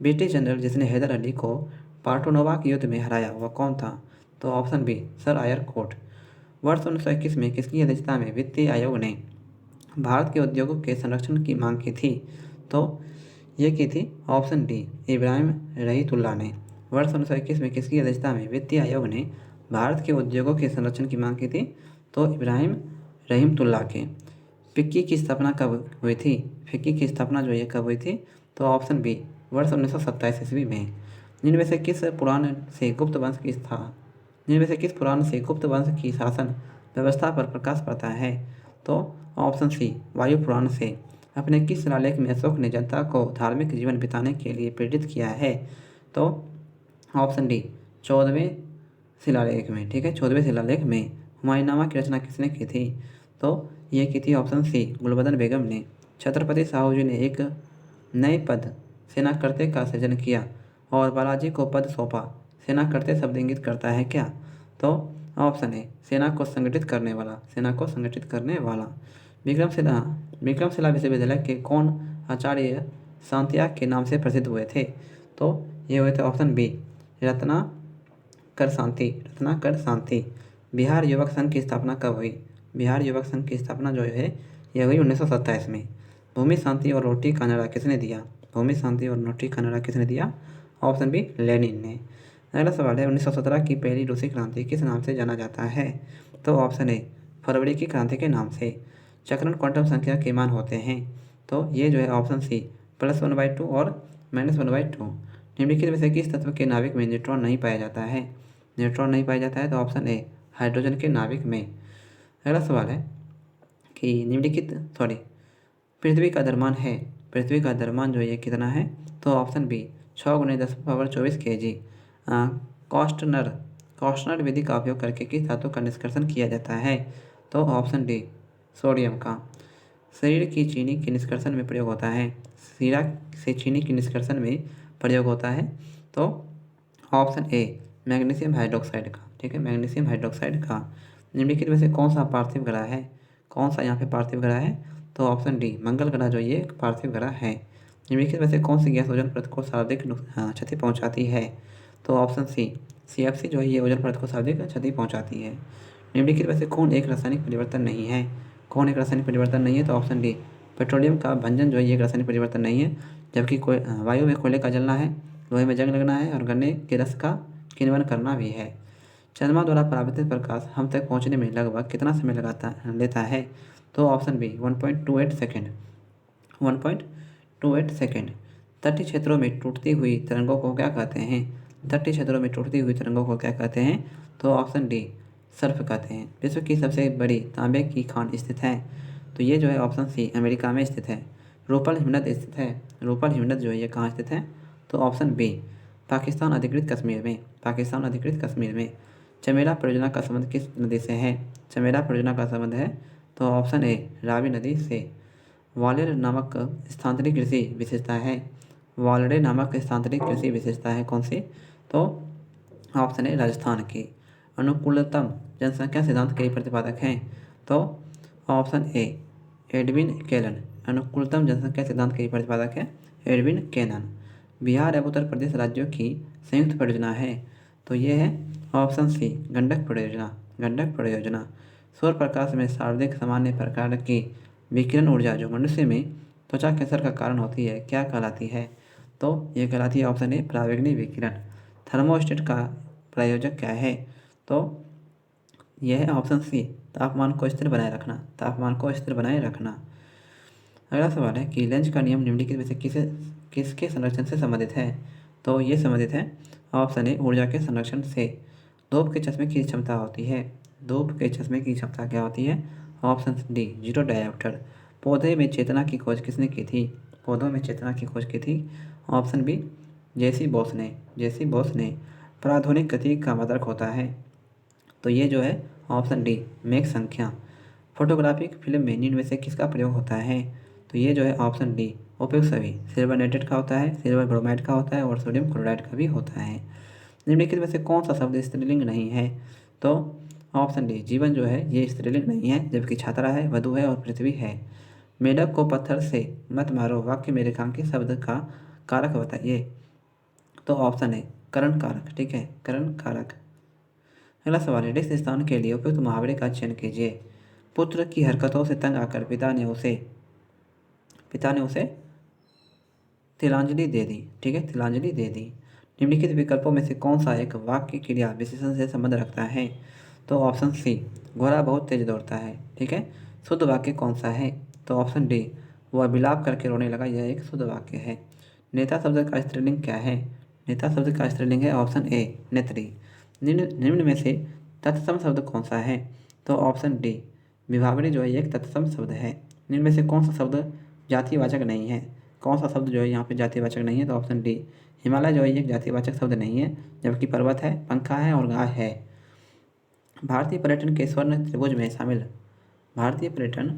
Speaker 1: ब्रिटिश जनरल जिसने हैदर अली को पार्टोनोवा के युद्ध में हराया वह कौन था? तो ऑप्शन बी, सर आयर कोट। वर्ष 1921 में किसकी अध्यक्षता में वित्तीय आयोग ने भारत के उद्योगों के संरक्षण की मांग की थी? तो ये की थी ऑप्शन डी, इब्राहिम रहीतुल्लाह ने। वर्ष 1921 में किसकी अध्यक्षता में वित्तीय आयोग ने भारत के उद्योगों के संरक्षण की मांग की थी? तो इब्राहिम रहीमतुल्लाह के। फिक्की की स्थापना कब हुई थी? फिक्की की स्थापना जो है कब हुई थी? तो ऑप्शन बी, वर्ष 1927 ईस्वी में। जिनमें से किस पुराण से गुप्त वंश की शासन व्यवस्था पर प्रकाश पड़ता है? तो ऑप्शन सी, वायु पुराण से। अपने किस शिलालेख में अशोक ने जनता को धार्मिक जीवन बिताने के लिए प्रेरित किया है? तो ऑप्शन डी, 14वें शिलालेख में। ठीक है, 14वें शिलालेख में। हुमायूंनामा की रचना किसने की थी? तो ये की थी ऑप्शन सी, गुलबदन बेगम ने। छत्रपति साहू जी ने एक नए पद सेनाकर्ते का सृजन किया और बालाजी को पद सौंपा। सेनाकर्ते शब्द इंगित करता है क्या? तो ऑप्शन ए, सेना को संगठित करने वाला। विक्रमशिला विश्वविद्यालय के कौन आचार्य शांतियाग के नाम से प्रसिद्ध हुए थे? तो ये हुए थे ऑप्शन बी, रत्नाकर शांति। बिहार युवक संघ की स्थापना कब हुई? बिहार युवक संघ की स्थापना जो है यह हुई 1927 में। भूमि शांति और रोटी का नारा किसने दिया? भूमि शांति और रोटी का नारा किसने दिया? ऑप्शन बी, लेनिन ने। अगला सवाल है, 1917 की पहली रूसी क्रांति किस नाम से जाना जाता है? तो ऑप्शन ए, फरवरी की क्रांति के नाम से। चक्रण क्वांटम संख्या के मान होते हैं? तो ये जो है ऑप्शन सी, +1/2 और -1/2। निम्नलिखित में से किस तत्व के नाभिक में न्यूट्रॉन नहीं पाया जाता है? न्यूट्रॉन नहीं पाया जाता है तो ऑप्शन ए, हाइड्रोजन के नाभिक में। अगला सवाल है कि पृथ्वी का द्रव्यमान जो ये कितना है? तो ऑप्शन बी, 6 × 10⁻24 kg। कॉस्टनर विधि का उपयोग करके किस धातु का निष्कर्षण किया जाता है? तो ऑप्शन डी, सोडियम का। शरीर की चीनी के निष्कर्षण में प्रयोग होता है। शीरा से चीनी के निष्कर्षण में प्रयोग होता है। तो ऑप्शन ए, मैग्नीशियम हाइड्रोक्साइड का। ठीक है, मैग्नीशियम हाइड्रोक्साइड का। निम्नलिखित में से कौन सा पार्थिव ग्रह है? कौन सा यहाँ पे पार्थिव ग्रह है? तो ऑप्शन डी, मंगल ग्रह जो ये पार्थिव ग्रह है। निम्नलिखित में से कौन सी गैस ओजोन परत को सर्वाधिक क्षति पहुँचाती है? तो ऑप्शन सी, CFC जो है ये ओजोन परत को सर्वाधिक क्षति पहुंचाती है। निम्नलिखित में से कौन एक रासायनिक परिवर्तन नहीं है? कौन एक रासायनिक परिवर्तन नहीं है? तो ऑप्शन डी, पेट्रोलियम का भंजन जो है ये एक रासायनिक परिवर्तन नहीं है। जबकि वायु में कोयले का जलना है, लोहे में जंग लगना है और गन्ने के रस का किण्वन करना भी है। चंद्रमा द्वारा परावर्तित प्रकाश हम तक पहुंचने में लगभग कितना समय लेता है? तो ऑप्शन बी 1.28 सेकेंड। 1.28 सेकेंड। तटीय क्षेत्रों में टूटती हुई तरंगों को क्या कहते हैं? तटीय क्षेत्रों में टूटती हुई तरंगों को क्या कहते हैं? तो ऑप्शन डी, सर्फ कहते हैं। विश्व की सबसे बड़ी तांबे की खान स्थित है? तो ये जो है ऑप्शन सी, अमेरिका में स्थित है। रूपल हिमनद स्थित है। रूपल हिमनद जो है ये कहाँ स्थित है? तो ऑप्शन बी, पाकिस्तान अधिकृत कश्मीर में। पाकिस्तान अधिकृत कश्मीर में। चमेला परियोजना का संबंध किस नदी से है? चमेला परियोजना का संबंध है तो ऑप्शन ए, रावी नदी से। वालेर नामक स्थानांतरित कृषि विशेषता है। वालड़े नामक स्थानांतरित कृषि विशेषता है कौन सी? तो ऑप्शन ए, राजस्थान की। अनुकूलतम जनसंख्या सिद्धांत के प्रतिपादक हैं? तो ऑप्शन ए, एडविन केलन। अनुकूलतम जनसंख्या सिद्धांत के प्रतिपादक है एडविन केलन। बिहार एवं उत्तर प्रदेश राज्यों की संयुक्त परियोजना है? तो ये है ऑप्शन सी, गंडक परियोजना। गंडक परियोजना। सौर प्रकाश में सर्वाधिक सामान्य प्रकार की विकिरण ऊर्जा जो मनुष्य में त्वचा कैंसर का कारण होती है क्या कहलाती है? तो ये कहलाती है ऑप्शन ए, पराबैंगनी विकिरण। थर्मोस्टेट का प्रयोजक क्या है? तो यह है ऑप्शन सी, तापमान को स्थिर बनाए रखना। तापमान को स्थिर बनाए रखना। अगला सवाल है कि लेंज का नियम निम्नलिखित में से किसके संरक्षण से संबंधित है? तो ये संबंधित है ऑप्शन ए, ऊर्जा के संरक्षण से। धूप के चश्मे की क्षमता होती है? धूप के चश्मे की क्षमता क्या होती है? Option D, zero dioptre. पौधे में चेतना की खोज किसने की थी? पौधों में चेतना की खोज की थी? ऑप्शन बी, जेसी बोस ने। जेसी बोस ने। प्राथमिक गति का मात्रक होता है? तो ये जो है ऑप्शन डी, मेघ संख्या। फोटोग्राफिक फिल्म में निम्न में से किसका प्रयोग होता है? तो ये जो है ऑप्शन डी, उपयुक्त सभी। सिल्वर नाइट्रेट का होता है, सिल्वर ब्रोमाइड का होता है और सोडियम क्लोराइड का भी होता है। निम्नलिखित में से कौन सा शब्द स्त्रीलिंग नहीं है? तो ऑप्शन डी, जीवन जो है ये स्त्रीलिंग नहीं है, जबकि छात्रा है, वधु है और पृथ्वी है। मेढक को पत्थर से मत मारो वाक्य में रेखांकित शब्द का कारक बताइए। तो ऑप्शन है, करण कारक। ठीक है, करण कारक। अगला सवाल है, रिक्त स्थान के लिए उपयुक्त मुहावरे का चयन कीजिए। पुत्र की हरकतों से तंग आकर पिता ने उसे तिलांजलि दे दी। ठीक है, तिलांजलि दे दी। निम्नलिखित विकल्पों में से कौन सा एक वाक्य क्रिया विशेषण से संबंध रखता है? तो ऑप्शन सी, घोड़ा बहुत तेज दौड़ता है। ठीक है, शुद्ध वाक्य कौन सा है? तो ऑप्शन डी, वह विलाप करके रोने लगा, यह एक शुद्ध वाक्य है। नेता शब्द का स्त्रीलिंग क्या है? नेता शब्द का स्त्रीलिंग है ऑप्शन ए, नेत्री। निम्न में से तत्सम शब्द कौन सा है? तो ऑप्शन डी, विभावरी जो है एक तत्सम शब्द है। निम्न में से कौन सा शब्द जातिवाचक नहीं है? कौन सा शब्द जो है यहाँ पे जातिवाचक नहीं है? तो ऑप्शन डी, हिमालय जो है एक जातिवाचक शब्द नहीं है, जबकि पर्वत है, पंखा है और गाय है। भारतीय पर्यटन के स्वर्ण त्रिभुज में शामिल भारतीय पर्यटन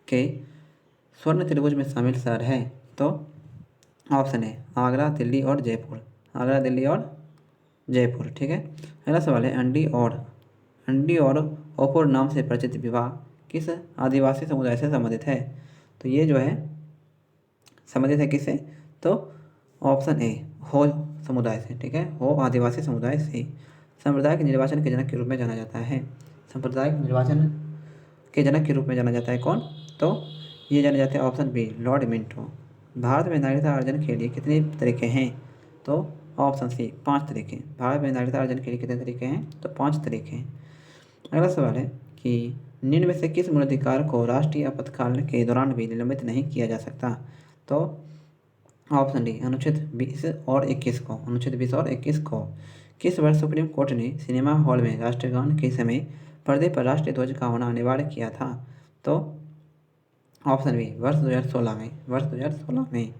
Speaker 1: के स्वर्ण त्रिभुज में शामिल शहर है? तो ऑप्शन है, आगरा, दिल्ली और जयपुर। आगरा, दिल्ली और जयपुर। ठीक है। अगला सवाल है, अंडी और ओपुर नाम से परिचित विवाह किस आदिवासी समुदाय से संबंधित है? तो ये जो है संबंधित है किससे? तो ऑप्शन ए, हो समुदाय से। ठीक है, हो आदिवासी समुदाय से। सांप्रदायिक निर्वाचन के जनक के रूप में जाना जाता है? सांप्रदायिक निर्वाचन के जनक के रूप में जाना जाता है कौन? तो ये जाने जाते हैं option B, Lord Minto. Bharat में नागरिकता अर्जन के लिए कितने तरीके हैं? तो ऑप्शन सी, 5 तरीके। भारत में नागरिकता अर्जन के लिए कितने तरीके हैं? तो 5 तरीके हैं। अगला सवाल है कि निम्न में से किस मूलाधिकार को राष्ट्रीय आपातकाल के दौरान भी निलंबित नहीं किया जा सकता? तो ऑप्शन डी, अनुच्छेद 20 और 21 को। अनुच्छेद 20 और 21 को। किस वर्ष सुप्रीम कोर्ट ने सिनेमा हॉल में राष्ट्रगान के समय पर्दे पर राष्ट्रीय ध्वज का होना अनिवार्य किया था? तो ऑप्शन बी, वर्ष 2016 में। वर्ष 2016 में।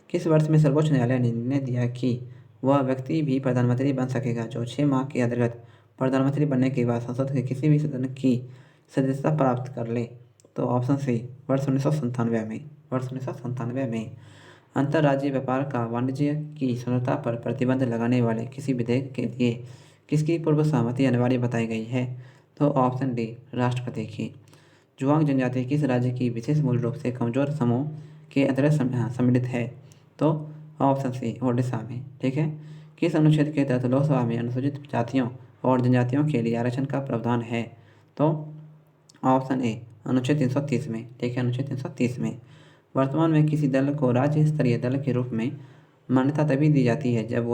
Speaker 1: किस वर्ष में सर्वोच्च न्यायालय ने निर्णय दिया कि वह व्यक्ति भी प्रधानमंत्री बन सकेगा जो 6 माह के अंतर्गत प्रधानमंत्री बनने के बाद संसद के किसी भी सदन की सदस्यता प्राप्त कर ले? तो ऑप्शन सी, वर्ष 1997 में। वर्ष 1997 में। अंतर्राज्यीय व्यापार का वाणिज्य की स्वतंत्रता पर प्रतिबंध लगाने वाले किसी विधेयक के लिए किसकी पूर्व सहमति अनिवार्य बताई गई है? तो ऑप्शन डी, राष्ट्रपति की। जुआंग जनजाति किस राज्य की विशेष मूल रूप से कमजोर समूह के अंतर्गत सम्मिलित है? तो ऑप्शन सी, ओडिशा में। ठीक है। किस अनुच्छेद के तहत लोकसभा में अनुसूचित जातियों और जनजातियों के लिए आरक्षण का प्रावधान है? तो ऑप्शन ए अनुच्छेद 330 में। ठीक है, अनुच्छेद 330 में। वर्तमान में किसी दल को राज्य स्तरीय दल के रूप में मान्यता तभी दी जाती है जब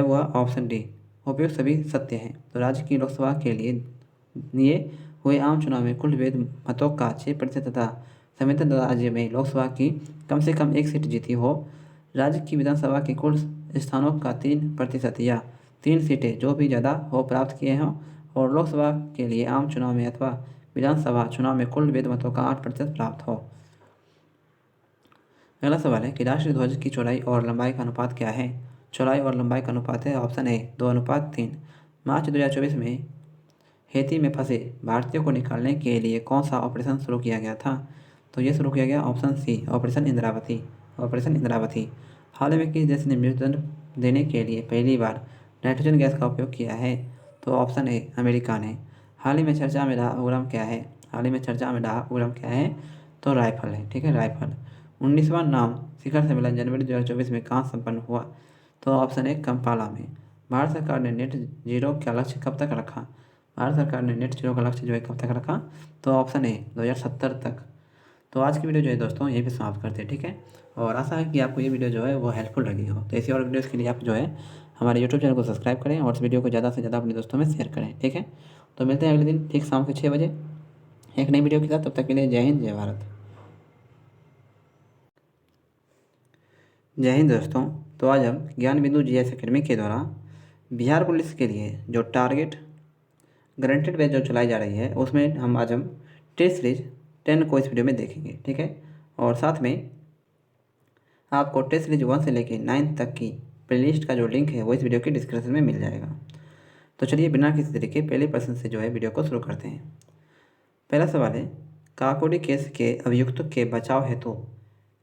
Speaker 1: वह ऑप्शन डी उपयुक्त सभी सत्य हैं। तो राज्य की लोकसभा के लिए हुए आम चुनाव में कुल वैध मतों का 6% तथा संविधान राज्य में लोकसभा की कम से कम एक सीट जीती हो, राज्य की विधानसभा के कुल स्थानों का 3% या 3 सीटें जो भी ज़्यादा हो प्राप्त किए हों, और लोकसभा के लिए आम चुनाव में अथवा विधानसभा चुनाव में कुल वैध मतों का 8% प्राप्त हो। अगला सवाल है कि राष्ट्रीय ध्वज की चौड़ाई और लंबाई का अनुपात क्या है? चौड़ाई और लंबाई का अनुपात है ऑप्शन ए 2:3। मार्च 2024 में हैती में फंसे भारतीयों को निकालने के लिए कौन सा ऑपरेशन शुरू किया गया था? तो ये शुरू किया गया option C operation Indravati. Operation Indravati. हाल ही में किस देश ने मृत्युदंड देने के लिए पहली बार नाइट्रोजन गैस का उपयोग किया है? तो ऑप्शन ए अमेरिका ने। हाल ही में चर्चा में रहा उग्रम क्या है? हाल ही में चर्चा में रहा उग्रम क्या है? तो राइफल है। ठीक है, राइफल। 19वां नाम शिखर सम्मेलन जनवरी 2024 में कहाँ संपन्न हुआ? तो ऑप्शन ए कंपाला में। भारत सरकार ने नेट जीरो का लक्ष्य कब तक रखा? भारत सरकार ने नेट जीरो का लक्ष्य जो है कब तक रखा? तो ऑप्शन ए 2070 तक। तो आज की वीडियो जो है दोस्तों यहीं पे समाप्त करते हैं। ठीक है, और आशा है कि आपको ये वीडियो जो है वो हेल्पफुल लगी हो। तो ऐसी और वीडियोज़ के लिए आप जो है हमारे यूट्यूब चैनल को सब्सक्राइब करें और इस वीडियो को ज़्यादा से ज़्यादा अपने दोस्तों में शेयर करें। ठीक है, तो मिलते हैं अगले दिन ठीक शाम के 6 बजे एक नई वीडियो के साथ। तब तक के लिए जय हिंद, जय भारत। जय हिंद दोस्तों। तो आज हम ज्ञान बिंदु जीएस एकेडमी के द्वारा बिहार पुलिस के लिए जो टारगेट गारंटेड बैच जो चलाई जा रही है उसमें हम टेस्ट सीरीज 10 को इस वीडियो में देखेंगे। ठीक है, और साथ में आपको टेस्ट सीरीज 1 से लेकर 9 तक की प्लेलिस्ट का जो लिंक है वो इस वीडियो के डिस्क्रिप्शन में मिल जाएगा। तो चलिए बिना किसी तरीके पहले प्रश्न से जो है वीडियो को शुरू करते हैं। पहला सवाल है, काकोरी केस के अभियुक्त के बचाव हेतु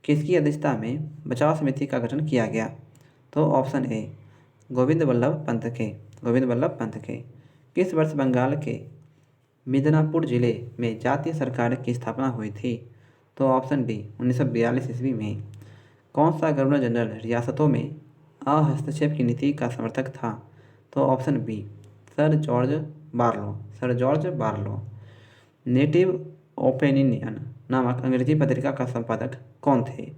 Speaker 1: किसकी अध्यक्षता में बचाव समिति का गठन किया गया? तो ऑप्शन ए गोविंद वल्लभ पंत के। गोविंद वल्लभ पंत के। किस वर्ष बंगाल के मिदनापुर जिले में जातीय सरकार की स्थापना हुई थी? तो ऑप्शन डी 1942 ईस्वी में। कौन सा गवर्नर जनरल रियासतों में हस्तक्षेप की नीति का समर्थक था? तो option B sir George Barlow. Sir George Barlow. Native opinion नामक अंग्रेजी पत्रिका का संपादक कौन थे?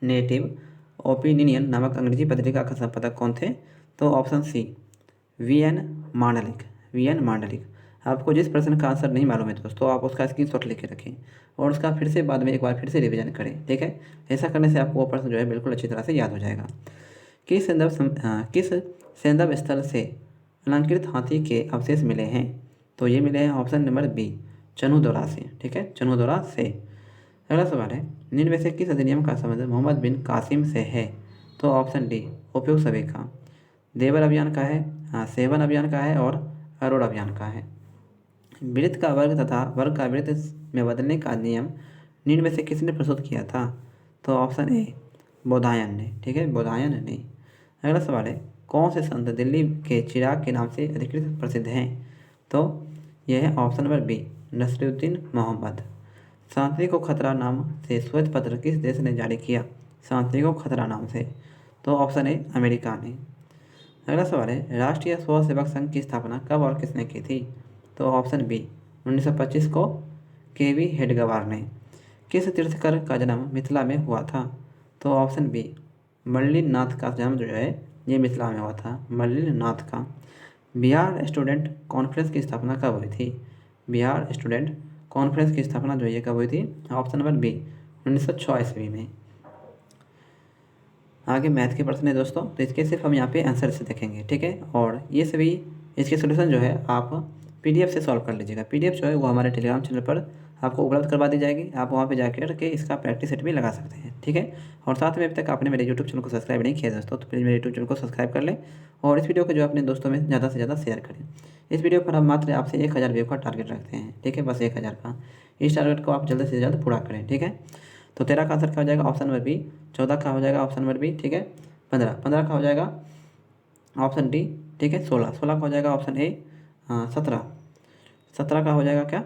Speaker 1: नेटिव ओपिनियन नामक अंग्रेजी पत्रिका का संपादक कौन थे? तो ऑप्शन सी वी.एन. मांडलिक। वी.एन. मांडलिक। आपको जिस प्रश्न का आंसर नहीं मालूम है दोस्तों आप उसका स्क्रीनशॉट लेके रखें और उसका फिर से बाद में एक बार फिर से रिवीजन करें। ठीक है, ऐसा करने से आपको वो प्रश्न जो है बिल्कुल अच्छी तरह से याद हो जाएगा। किस सैंदव स्थल से अलंकृत हाथी के अवशेष मिले हैं? तो ये मिले हैं ऑप्शन नंबर बी चनुदौरा से। ठीक है, चनुदौरा से। अगला सवाल है, निम्न में से किस अधिनियम का संबंध मोहम्मद बिन कासिम से है? तो ऑप्शन डी उपयुक्त सभी का। देवर अभियान का है, सेवन अभियान का है और अरोड़ अभियान का है। वृत्त का वर्ग तथा वर्ग का वृत्त में बदलने का नियम निम्न में से किसने प्रस्तुत किया था? तो ऑप्शन ए बोधायन ने। ठीक है, बोधायन ने। अगला सवाल है, कौन से संत दिल्ली के चिराग के नाम से अधिकृत प्रसिद्ध हैं? तो यह है option number B Nasruddin Mohammad. शांति को खतरा नाम से श्वेत पत्र किस देश ने जारी किया? शांति को खतरा नाम से। तो ऑप्शन ए अमेरिका ने। अगला सवाल है, राष्ट्रीय स्वयंसेवक संघ की स्थापना कब और किसने की थी? तो ऑप्शन बी 1925 को के.वी. हेडगेवार ने। किस तीर्थकर का जन्म मिथिला में हुआ था? तो ऑप्शन बी मल्लिन नाथ का जन्म जो है ये मिथिला में हुआ था, मल्लिन नाथ का। बिहार स्टूडेंट कॉन्फ्रेंस की स्थापना कब हुई थी? बिहार स्टूडेंट कॉन्फ्रेंस की स्थापना जो है कब हुई थी? ऑप्शन नंबर बी 1906 ईस्वी में। आगे मैथ के प्रश्न है दोस्तों, तो इसके सिर्फ हम यहाँ पे आंसर से देखेंगे। ठीक है, और ये सभी इसके सोल्यूशन जो है आप पीडीएफ से सॉल्व कर लीजिएगा। पीडीएफ जो है वो हमारे टेलीग्राम चैनल पर आपको उपलब्ध करवा दी जाएगी। आप वहाँ पे जाकर के इसका प्रैक्टिस सेट भी लगा सकते हैं। ठीक है, और साथ में अभी तक आपने मेरे यूट्यूब चैनल को सब्सक्राइब नहीं किया दोस्तों तो प्लीज़ मेरे यूट्यूब चैनल को सब्सक्राइब कर लें और इस वीडियो को जो अपने दोस्तों में ज़्यादा से ज़्यादा शेयर करें। इस वीडियो पर हम मात्र आपसे 1000 व्यू का टारगेट रखते हैं। ठीक है, बस 1000 का। इस टारगेट को आप जल्द से जल्द पूरा करें। ठीक है, तो 13 का आंसर क्या हो जाएगा? Option number B. 14 का हो जाएगा ऑप्शन नंबर बी। ठीक है, 15 का हो जाएगा ऑप्शन डी। ठीक है, 16 का हो जाएगा ऑप्शन ए। 17 का हो जाएगा क्या?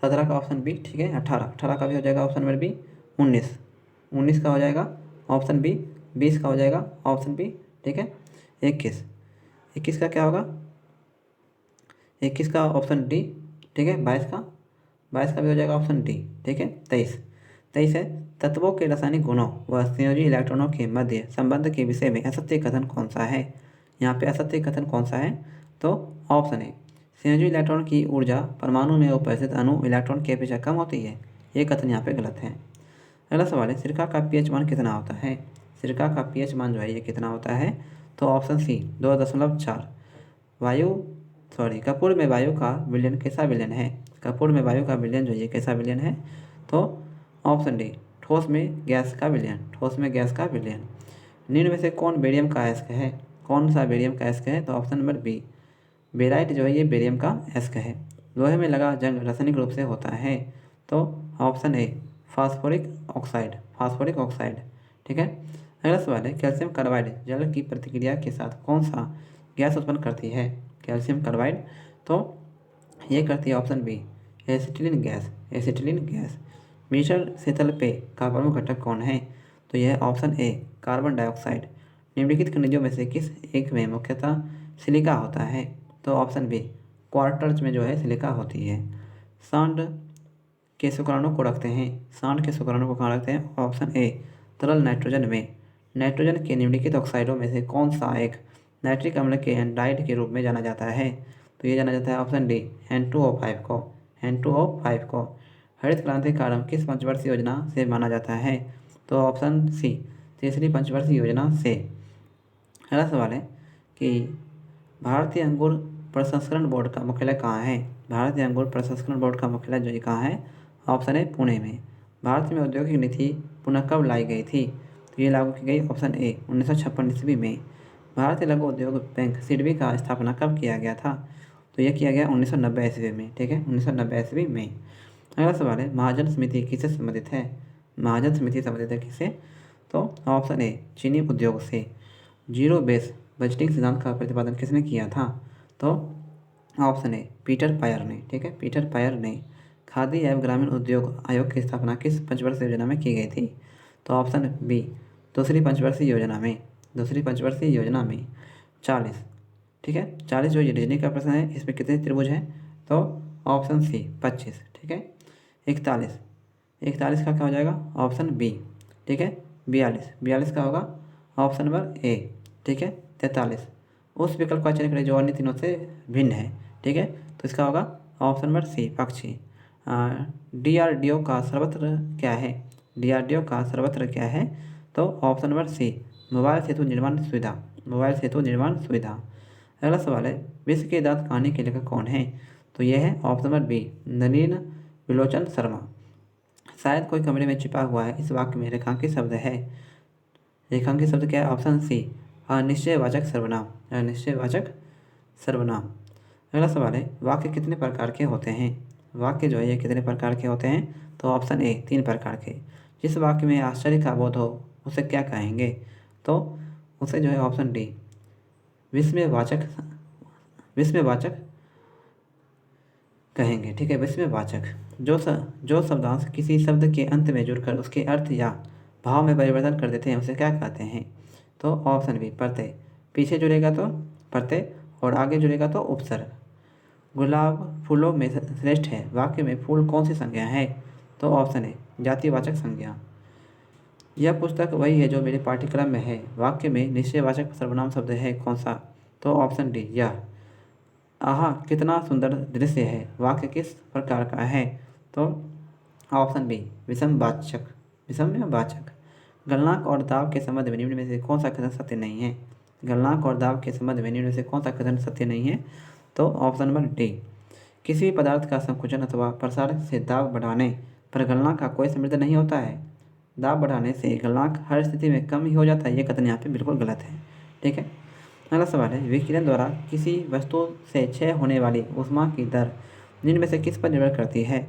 Speaker 1: 17 का ऑप्शन बी। ठीक है, 18 का भी हो जाएगा ऑप्शन नंबर बी। 19 का हो जाएगा ऑप्शन बी 20 का हो जाएगा ऑप्शन बी, ठीक है। 21, 21 का क्या होगा, 21 का ऑप्शन डी, ठीक है। 22 का भी हो जाएगा ऑप्शन डी, ठीक है। 23 है, तत्वों के रासायनिक गुणों व संयोजी इलेक्ट्रॉनों के मध्य संबंध के विषय में असत्य कथन कौन सा है। यहाँ पे असत्य कथन कौन सा है, तो ऑप्शन ए, संयोजी इलेक्ट्रॉन की ऊर्जा परमाणु में उपस्थित अणु इलेक्ट्रॉन की अपेक्षा कम होती है, ये कथन यहाँ पे गलत है। अगला सवाल है, सिरका का पीएच मान कितना होता है। सिरका का पीएच मान जो है ये कितना होता है, तो ऑप्शन सी 2.4। कपूर में वायु का विलयन कैसा विलयन है। कपूर में वायु का विलयन जो ये कैसा विलयन है, तो ऑप्शन डी, ठोस में गैस का विलयन, ठोस में गैस का विलयन। निम्न में से कौन बेरियम का अयस्क है, कौन सा बेरियम का अयस्क है, तो ऑप्शन नंबर बी, बेराइट जो है ये बेरियम का अयस्क है। लोहे में लगा जंग रासायनिक रूप से होता है, तो ऑप्शन ए, फास्फोरिक ऑक्साइड, फास्फोरिक ऑक्साइड, ठीक है। अगला सवाल है, कैल्शियम कार्बाइड जल की प्रतिक्रिया के साथ कौन सा गैस उत्पन्न करती है। कैल्शियम कार्बाइड तो ये करती है option B, acetylene gas, acetylene gas. मिश्रण शीतल पेय का प्रमुख घटक कौन है, तो यह ऑप्शन ए, कार्बन डाइऑक्साइड। निम्नलिखित खनिजों में से किस एक में मुख्यतः सिलिका होता है, तो ऑप्शन बी, क्वार्टर्ज में जो है सिलिका होती है। सांड के शुक्राणु को रखते हैं, सांड के शुक्राणु को कहाँ रखते हैं, ऑप्शन ए, तरल नाइट्रोजन में। नाइट्रोजन के निम्नलिखित ऑक्साइडों में से कौन सा एक नाइट्रिक अम्ल के एंड्राइड के रूप में जाना जाता है, तो ये जाना जाता है ऑप्शन डी, N2O5 को, N2O5 को। हरित क्रांति का आरंभ किस पंचवर्षीय योजना से माना जाता है, तो ऑप्शन सी, तीसरी पंचवर्षीय योजना से। अगला सवाल है कि भारतीय अंगूर प्रसंस्करण बोर्ड का मुख्यालय कहाँ है। भारतीय अंगूर प्रसंस्करण बोर्ड का मुख्यालय जो है कहाँ है, ऑप्शन है पुणे में। भारत में औद्योगिक नीति पुनः कब लाई गई थी, तो ये लागू की गई ऑप्शन ए, 1956 ईस्वी में। भारतीय लघु उद्योग बैंक सिडबी का स्थापना कब किया गया था, तो यह किया गया 1990 ईस्वी में, ठीक है, 1990 ईस्वी में। अगला सवाल है, महाजन समिति किससे संबंधित है। महाजन समिति संबंधित है किससे, तो ऑप्शन ए, चीनी उद्योग से। जीरो बेस बजटिंग सिद्धांत का प्रतिपादन किसने किया था, तो ऑप्शन ए, पीटर पायर ने, ठीक है, पीटर पायर ने। खादी एवं ग्रामीण उद्योग आयोग की स्थापना किस पंचवर्षीय योजना में की गई थी, तो ऑप्शन बी, दूसरी पंचवर्षीय योजना में, दूसरी पंचवर्षीय योजना में। 40, ठीक है, 40 जो ये रीजनिंग का प्रश्न है, इसमें कितने त्रिभुज हैं, तो ऑप्शन सी 25, ठीक है। 41, 41 का क्या हो जाएगा, ऑप्शन बी, ठीक है। 42, 42 का होगा ऑप्शन नंबर ए, ठीक है। 43, उस विकल्प का चयन करें जो अन्य तीनों से भिन्न है, ठीक है, तो इसका होगा ऑप्शन नंबर सी, पक्षी। DRDO का सर्वत्र क्या है, DRDO का सर्वत्र क्या है, तो ऑप्शन नंबर सी, मोबाइल सेतु निर्माण सुविधा, मोबाइल सेतु निर्माण सुविधा। अगला सवाल है, विश्व के दांत कहानी के लेखक कौन है, तो यह है option number B, Nalin विलोचन Sharma. शायद कोई कमरे में छिपा हुआ है, इस वाक्य में रेखांकित शब्द है, रेखांकित शब्द क्या है, ऑप्शन सी, अनिश्चयवाचक सर्वनाम, अनिश्चयवाचक सर्वनाम। अगला सवाल है, वाक्य कितने प्रकार के होते हैं, वाक्य जो है ये कितने प्रकार के होते हैं, तो ऑप्शन ए, 3 प्रकार के। जिस वाक्य में आश्चर्य का बोध हो उसे क्या कहेंगे, तो उसे जो है ऑप्शन डी, विस्मयवाचक, विस्मयवाचक कहेंगे, ठीक है, विस्मयवाचक। जो शब्दांश किसी शब्द के अंत में जुड़कर उसके अर्थ या भाव में परिवर्तन कर देते हैं उसे क्या कहते हैं, तो ऑप्शन बी, प्रत्यय। पीछे जुड़ेगा तो प्रत्यय और आगे जुड़ेगा तो उपसर्ग। गुलाब फूलों में श्रेष्ठ है, वाक्य में फूल कौन सी संज्ञा है, तो ऑप्शन ए, जातिवाचक संज्ञा। यह पुस्तक वही है जो मेरे पाठ्यक्रम में है, वाक्य में निश्चयवाचक सर्वनाम शब्द है कौन सा, तो ऑप्शन डी, यह। आहा कितना सुंदर दृश्य है, वाक्य किस प्रकार का है, तो ऑप्शन बी, विषमवाचक, विषमवाचक। गलनांक और दाब के संबंध में निम्न में से कौन सा कथन सत्य नहीं है, गलनांक और दाब के संबंध में निम्न में से कौन सा कथन सत्य नहीं है, तो ऑप्शन नंबर डी, किसी भी पदार्थ का संकुचन अथवा प्रसार से दाब बढ़ाने पर गलनांक का कोई संबंध नहीं होता है, दाब बढ़ाने से गलनांक हर स्थिति में कम ही हो जाता है, ये कथन यहाँ पे बिल्कुल गलत है, ठीक है। अगला सवाल है, विकिरण द्वारा किसी वस्तु से क्षय होने वाली ऊष्मा की दर निम्न में से किस पर निर्भर करती है,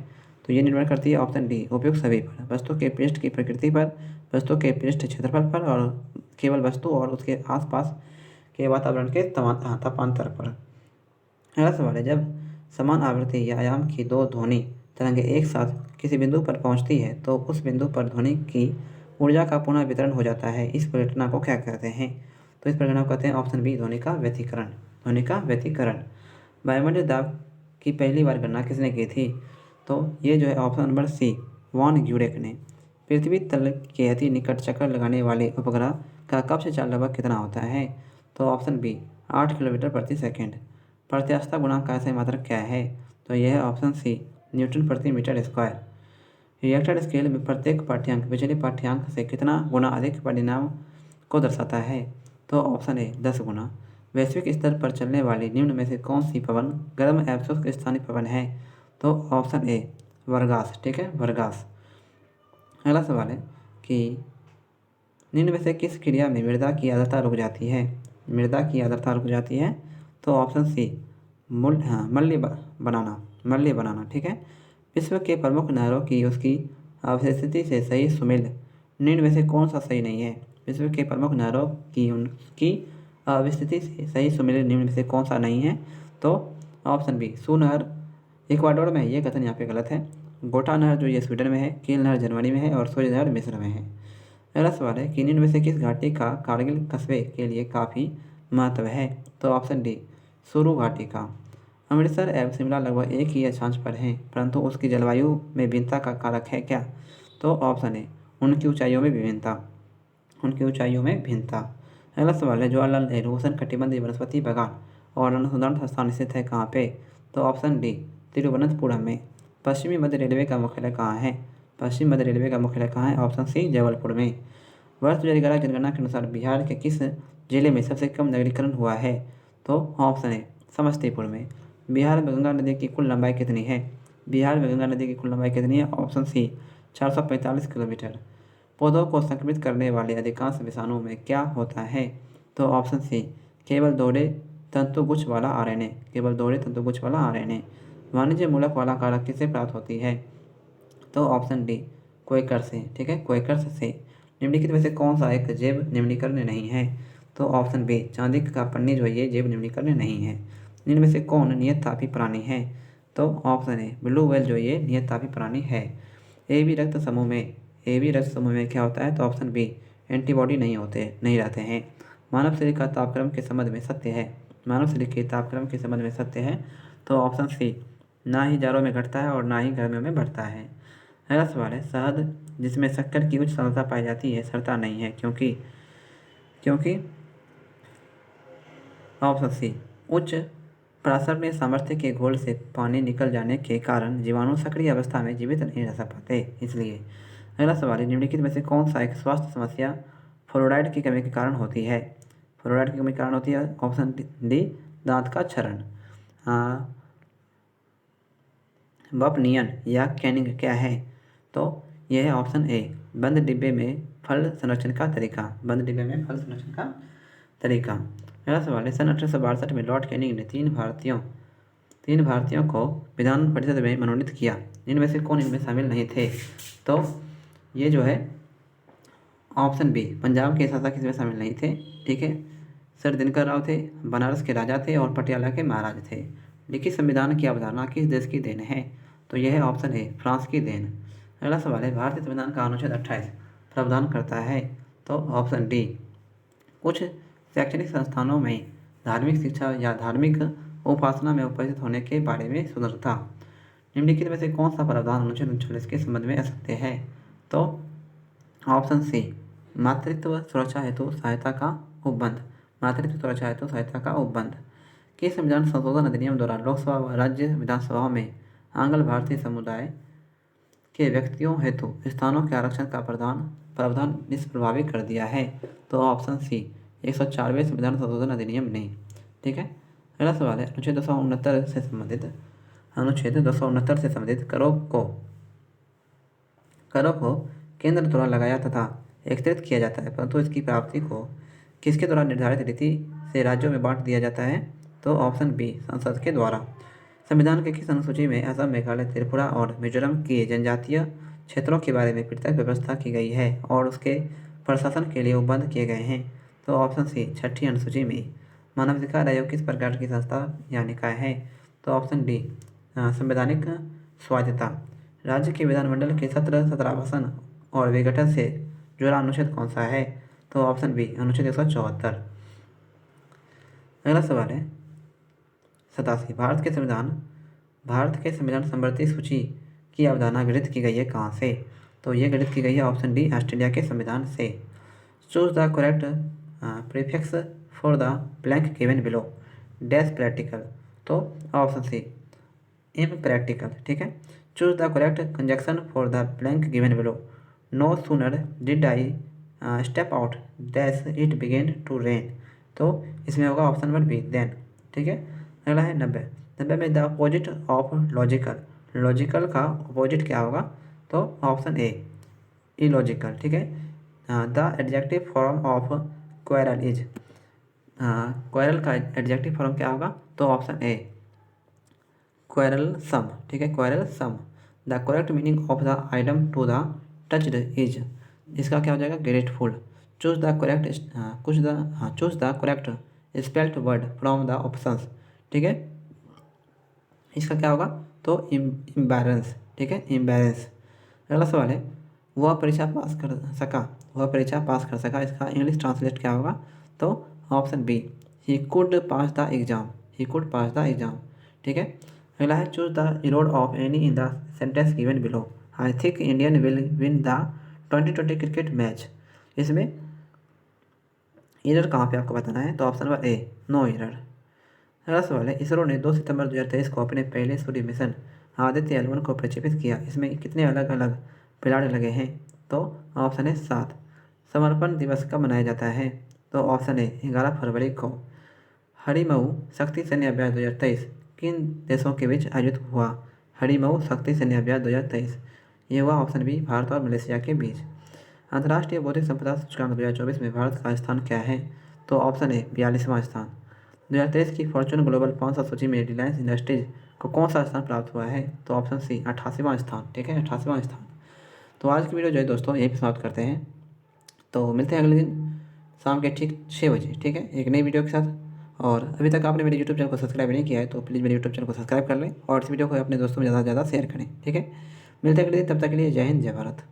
Speaker 1: तो ये निर्भर करती है ऑप्शन डी, उपयुक्त सभी पर, वस्तु के पृष्ठ की प्रकृति पर, वस्तु के पृष्ठ क्षेत्रफल पर और केवल वस्तु और उसके आसपास के वातावरण के तापांतर पर। अगला सवाल है, जब समान आवृत्ति या आयाम की 2 ध्वनि तरंगें एक साथ किसी बिंदु पर पहुंचती है तो उस बिंदु पर ध्वनि की ऊर्जा का पुनः वितरण हो जाता है, इस परिघटना को क्या कहते हैं? तो इस परिघटना को कहते हैं ऑप्शन बी ध्वनि का व्यतिकरण। ध्वनि का व्यतिकरण। वायुमंडलीय दाब की पहली बार गणना किसने की थी? तो ये जो है ऑप्शन नंबर सी वॉन यूरेक ने। पृथ्वी तल के अति निकट चक्कर लगाने वाले उपग्रह का कक्ष चाल लगभग कितना होता है? तो ऑप्शन बी 8 किलोमीटर प्रति सेकंड। प्रत्यास्थता गुणांक का ऐसा मात्रक क्या है? तो यह है ऑप्शन सी न्यूटन प्रति मीटर स्क्वायर। रिएक्टर स्केल में प्रत्येक पाठ्यांक पिछले पाठ्यांक से कितना गुना अधिक परिणाम को दर्शाता है? तो ऑप्शन ए 10 गुना। वैश्विक स्तर पर चलने वाली निम्न में से कौन सी पवन गर्म एवं शुष्क स्थानीय पवन है? तो ऑप्शन ए वर्गास। ठीक है, वर्गास। अगला सवाल है कि निम्न में से किस क्रिया में मृदा की आर्द्रता रुक जाती है? मृदा की आर्द्रता रुक जाती है। तो ऑप्शन सी मल्य बनाना। ठीक है। विश्व के प्रमुख नहरों की उसकी अवस्थिति से सही सुमेल निम्न में से कौन सा सही नहीं है? विश्व के प्रमुख नहरों की उनकी अवस्थिति से सही सुमेल निम्न में से कौन सा नहीं है? तो ऑप्शन बी सू नहर इक्वाडोर में है, ये कथन यहाँ पे गलत है। गोटा नहर जो ये स्वीडन में है, कील नहर जर्मनी में है और सूर्य नहर मिस्र में है। अगला सवाल है कि निम्न में से किस घाटी का कारगिल कस्बे के लिए काफ़ी महत्व है? तो ऑप्शन डी सुरू घाटी का। अमृतसर एवं शिमला लगभग एक ही अक्षांश पर हैं, परंतु उसकी जलवायु में भिन्नता का कारक है क्या? तो ऑप्शन ए उनकी ऊंचाइयों में विभिन्नता। उनकी ऊंचाइयों में भिन्नता। अगला सवाल है जवाहरलाल नेहरू उष्णकटिबंधीय वनस्पति बागान और अनुसंधान संस्थान स्थित है कहाँ पे? तो ऑप्शन डी तिरुवनंतपुरम में। पश्चिमी मध्य रेलवे का मुख्यालय कहाँ है? पश्चिम मध्य रेलवे का मुख्यालय कहाँ है? ऑप्शन सी जबलपुर में। वर्ष 2011 जनगणना के अनुसार बिहार के किस जिले में सबसे कम नगरीकरण हुआ है? तो ऑप्शन ए समस्तीपुर में। बिहार में गंगा नदी की कुल लंबाई कितनी है? बिहार में गंगा नदी की कुल लंबाई कितनी है? Option C 445 kilometre. पौधों को संक्रमित करने वाले अधिकांश विषाणुओं में क्या होता है? तो ऑप्शन सी केवल दोहरे तंतुगुच्छ वाला आरएनए। केवल दोहरे तंतुगुच्छ वाला आरएनए। वाणिज्य मूलक वाला कारक किससे प्राप्त होती है? तो ऑप्शन डी क्वेकर से। ठीक है, क्वेकर से। निम्नलिखित में से कौन सा एक जैव निम्नीकरण नहीं है? तो ऑप्शन बी चांदी का पन्नी जो है ये जैव निम्नीकरण नहीं है। निम्न में से कौन नियततापी प्राणी है? तो ऑप्शन ए ब्लू व्हेल जो ये नियततापी प्राणी है। ए बी रक्त समूह में क्या होता है? तो ऑप्शन बी एंटीबॉडी नहीं रहते हैं। मानव शरीर का तापक्रम के संबंध में सत्य है। मानव शरीर के तापक्रम के संबंध में सत्य है। तो ऑप्शन सी ना ही जाड़ों में घटता है और ना ही गर्मियों में बढ़ता है। अगला सवाल है शहद जिसमें शक्कर की उच्च सांद्रता पाई जाती है सड़ता नहीं है क्योंकि ऑप्शन सी उच्च प्रासरणीय सामर्थ्य के घोल से पानी निकल जाने के कारण जीवाणु सक्रिय अवस्था में जीवित नहीं रह पाते, इसलिए। अगला सवाल है निम्नलिखित में से कौन सा एक स्वास्थ्य समस्या फ्लोराइड की कमी के कारण होती है? फ्लोराइड की कमी के कारण होती है ऑप्शन डी दांत का क्षरण। बपनियन या कैनिंग क्या है? तो यह है ऑप्शन ए बंद डिब्बे में फल संरक्षण का तरीका। बंद डिब्बे में फल संरक्षण का तरीका। अगला सवाल है सन 1862 में लॉर्ड कैनिंग ने तीन भारतीयों को विधान परिषद में मनोनीत किया, इनमें से कौन इनमें शामिल नहीं थे? तो ये जो है ऑप्शन बी पंजाब के शासक इसमें शामिल नहीं थे। ठीक है, सर दिनकर राव थे, बनारस के राजा थे और पटियाला के महाराज थे। लिखित संविधान की अवधारणा किस देश की देन है? तो यह है ऑप्शन ए फ्रांस की देन। अगला सवाल है भारतीय संविधान का अनुच्छेद 28 प्रावधान करता है? तो ऑप्शन डी कुछ शैक्षणिक संस्थानों में धार्मिक शिक्षा या धार्मिक उपासना में उपस्थित होने के बारे में स्वतंत्रता। निम्नलिखित में से कौन सा प्रावधान अनुच्छेद 39 के संबंध में असत्य है? तो ऑप्शन सी मातृत्व सुरक्षा हेतु सहायता का उपबंध। मातृत्व सुरक्षा हेतु सहायता का उपबंध। के संविधान संशोधन अधिनियम द्वारा लोकसभा व राज्य विधानसभाओं में आंग्ल भारतीय समुदाय के व्यक्तियों हेतु स्थानों के आरक्षण का प्रावधान निष्प्रभावी कर दिया है। तो ऑप्शन सी 104वें संविधान संशोधन अधिनियम ने। ठीक है, अगला सवाल है अनुच्छेद 269 से संबंधित करों को केंद्र द्वारा लगाया तथा एकत्रित किया जाता है, परंतु इसकी प्राप्ति को किसके द्वारा निर्धारित रीति से राज्यों में बांट दिया जाता है? तो ऑप्शन बी संसद के द्वारा। संविधान के किस अनुसूची में असम, मेघालय, त्रिपुरा और मिजोरम के जनजातीय क्षेत्रों के बारे में पृथक व्यवस्था की गई है और उसके प्रशासन के लिए उपबंध किए गए हैं? तो ऑप्शन सी 6ठी अनुसूची में। मानवाधिकार आयोग किस प्रकार की संस्था या निकाय है? तो ऑप्शन डी संवैधानिक स्वायत्तता। राज्य के विधानमंडल के सत्र सत्रावसान और विघटन से जोड़ा अनुच्छेद कौन सा है? तो ऑप्शन बी अनुच्छेद 174। अगला सवाल है 87। भारत के संविधान संबंधी सूची की अवधारणा गृहीत की गई है कहाँ से? तो ये गृहीत की गई है ऑप्शन डी ऑस्ट्रेलिया के संविधान से। Choose the correct prefix for the blank given below. Dash practical, तो ऑप्शन सी इम्प्रैक्टिकल। ठीक है। Choose the correct conjunction for the blank given below. No sooner did I step out dash it began to rain, तो इसमें होगा option number B then. ठीक है। अगला है 90 में the opposite of logical. Logical का अपोजिट क्या होगा? तो ऑप्शन ए इलॉजिकल। ठीक है। The adjective form of quarrel is. Quarrel का एडजेक्टिव फॉर्म क्या होगा? तो ऑप्शन ए क्वेरल सम। ठीक है, quarrelsome. The correct meaning of the item to the touched is, इसका क्या हो जाएगा? Grateful. Choose the correct spelt word from the options. ठीक है, इसका क्या होगा? तो इम्बैरेंस। ठीक है, इम्बैरेंस। अगला सवाल है वह परीक्षा पास कर सका, इसका इंग्लिश ट्रांसलेट क्या होगा? तो option B he could pass the exam. ठीक है। अगला है choose the error of any in the sentence given below. I think Indian will win the 2020 cricket match. इसमें एरर कहाँ पे आपको बताना है? तो option number A no error. अगला सवाल है इसरो ने 2 सितंबर 2023 को अपने पहले सूर्य मिशन आदित्य L1 को प्रक्षेपित किया, इसमें कितने अलग अलग पिलाड़ लगे हैं? तो ऑप्शन है 7। समर्पण दिवस कब मनाया जाता है? तो ऑप्शन है 11 फरवरी को। हरिमऊ शक्ति सैन्य अभ्यास 2023 किन देशों के बीच आयोजित हुआ? हरिमऊ शक्ति सैन्य अभ्यास 2023, ये हुआ ऑप्शन बी भारत और मलेशिया के बीच। अंतर्राष्ट्रीय बौद्धिक संपदा सूचकांक 2024 में भारत का स्थान क्या है? तो ऑप्शन ए 42वां स्थान। 2023 की फॉर्चून ग्लोबल 500 सूची में रिलायंस इंडस्ट्रीज को कौन सा स्थान प्राप्त हुआ है? तो ऑप्शन सी 88वां स्थान। ठीक है, 88वां स्थान। तो आज की वीडियो जो है दोस्तों यहीं पर समाप्त करते हैं। तो मिलते हैं अगले दिन शाम के ठीक 6 बजे। ठीक है, एक नई वीडियो के साथ। और अभी तक आपने मेरे यूट्यूब चैनल को सब्सक्राइब नहीं किया है तो प्लीज़ मेरे यूट्यूब चैनल को सब्सक्राइब कर लें और इस वीडियो को अपने दोस्तों में ज़्यादा से ज़्यादा शेयर करें। ठीक है, मिलते हैं अगले दिन, तब तक के लिए जय हिंद जय भारत।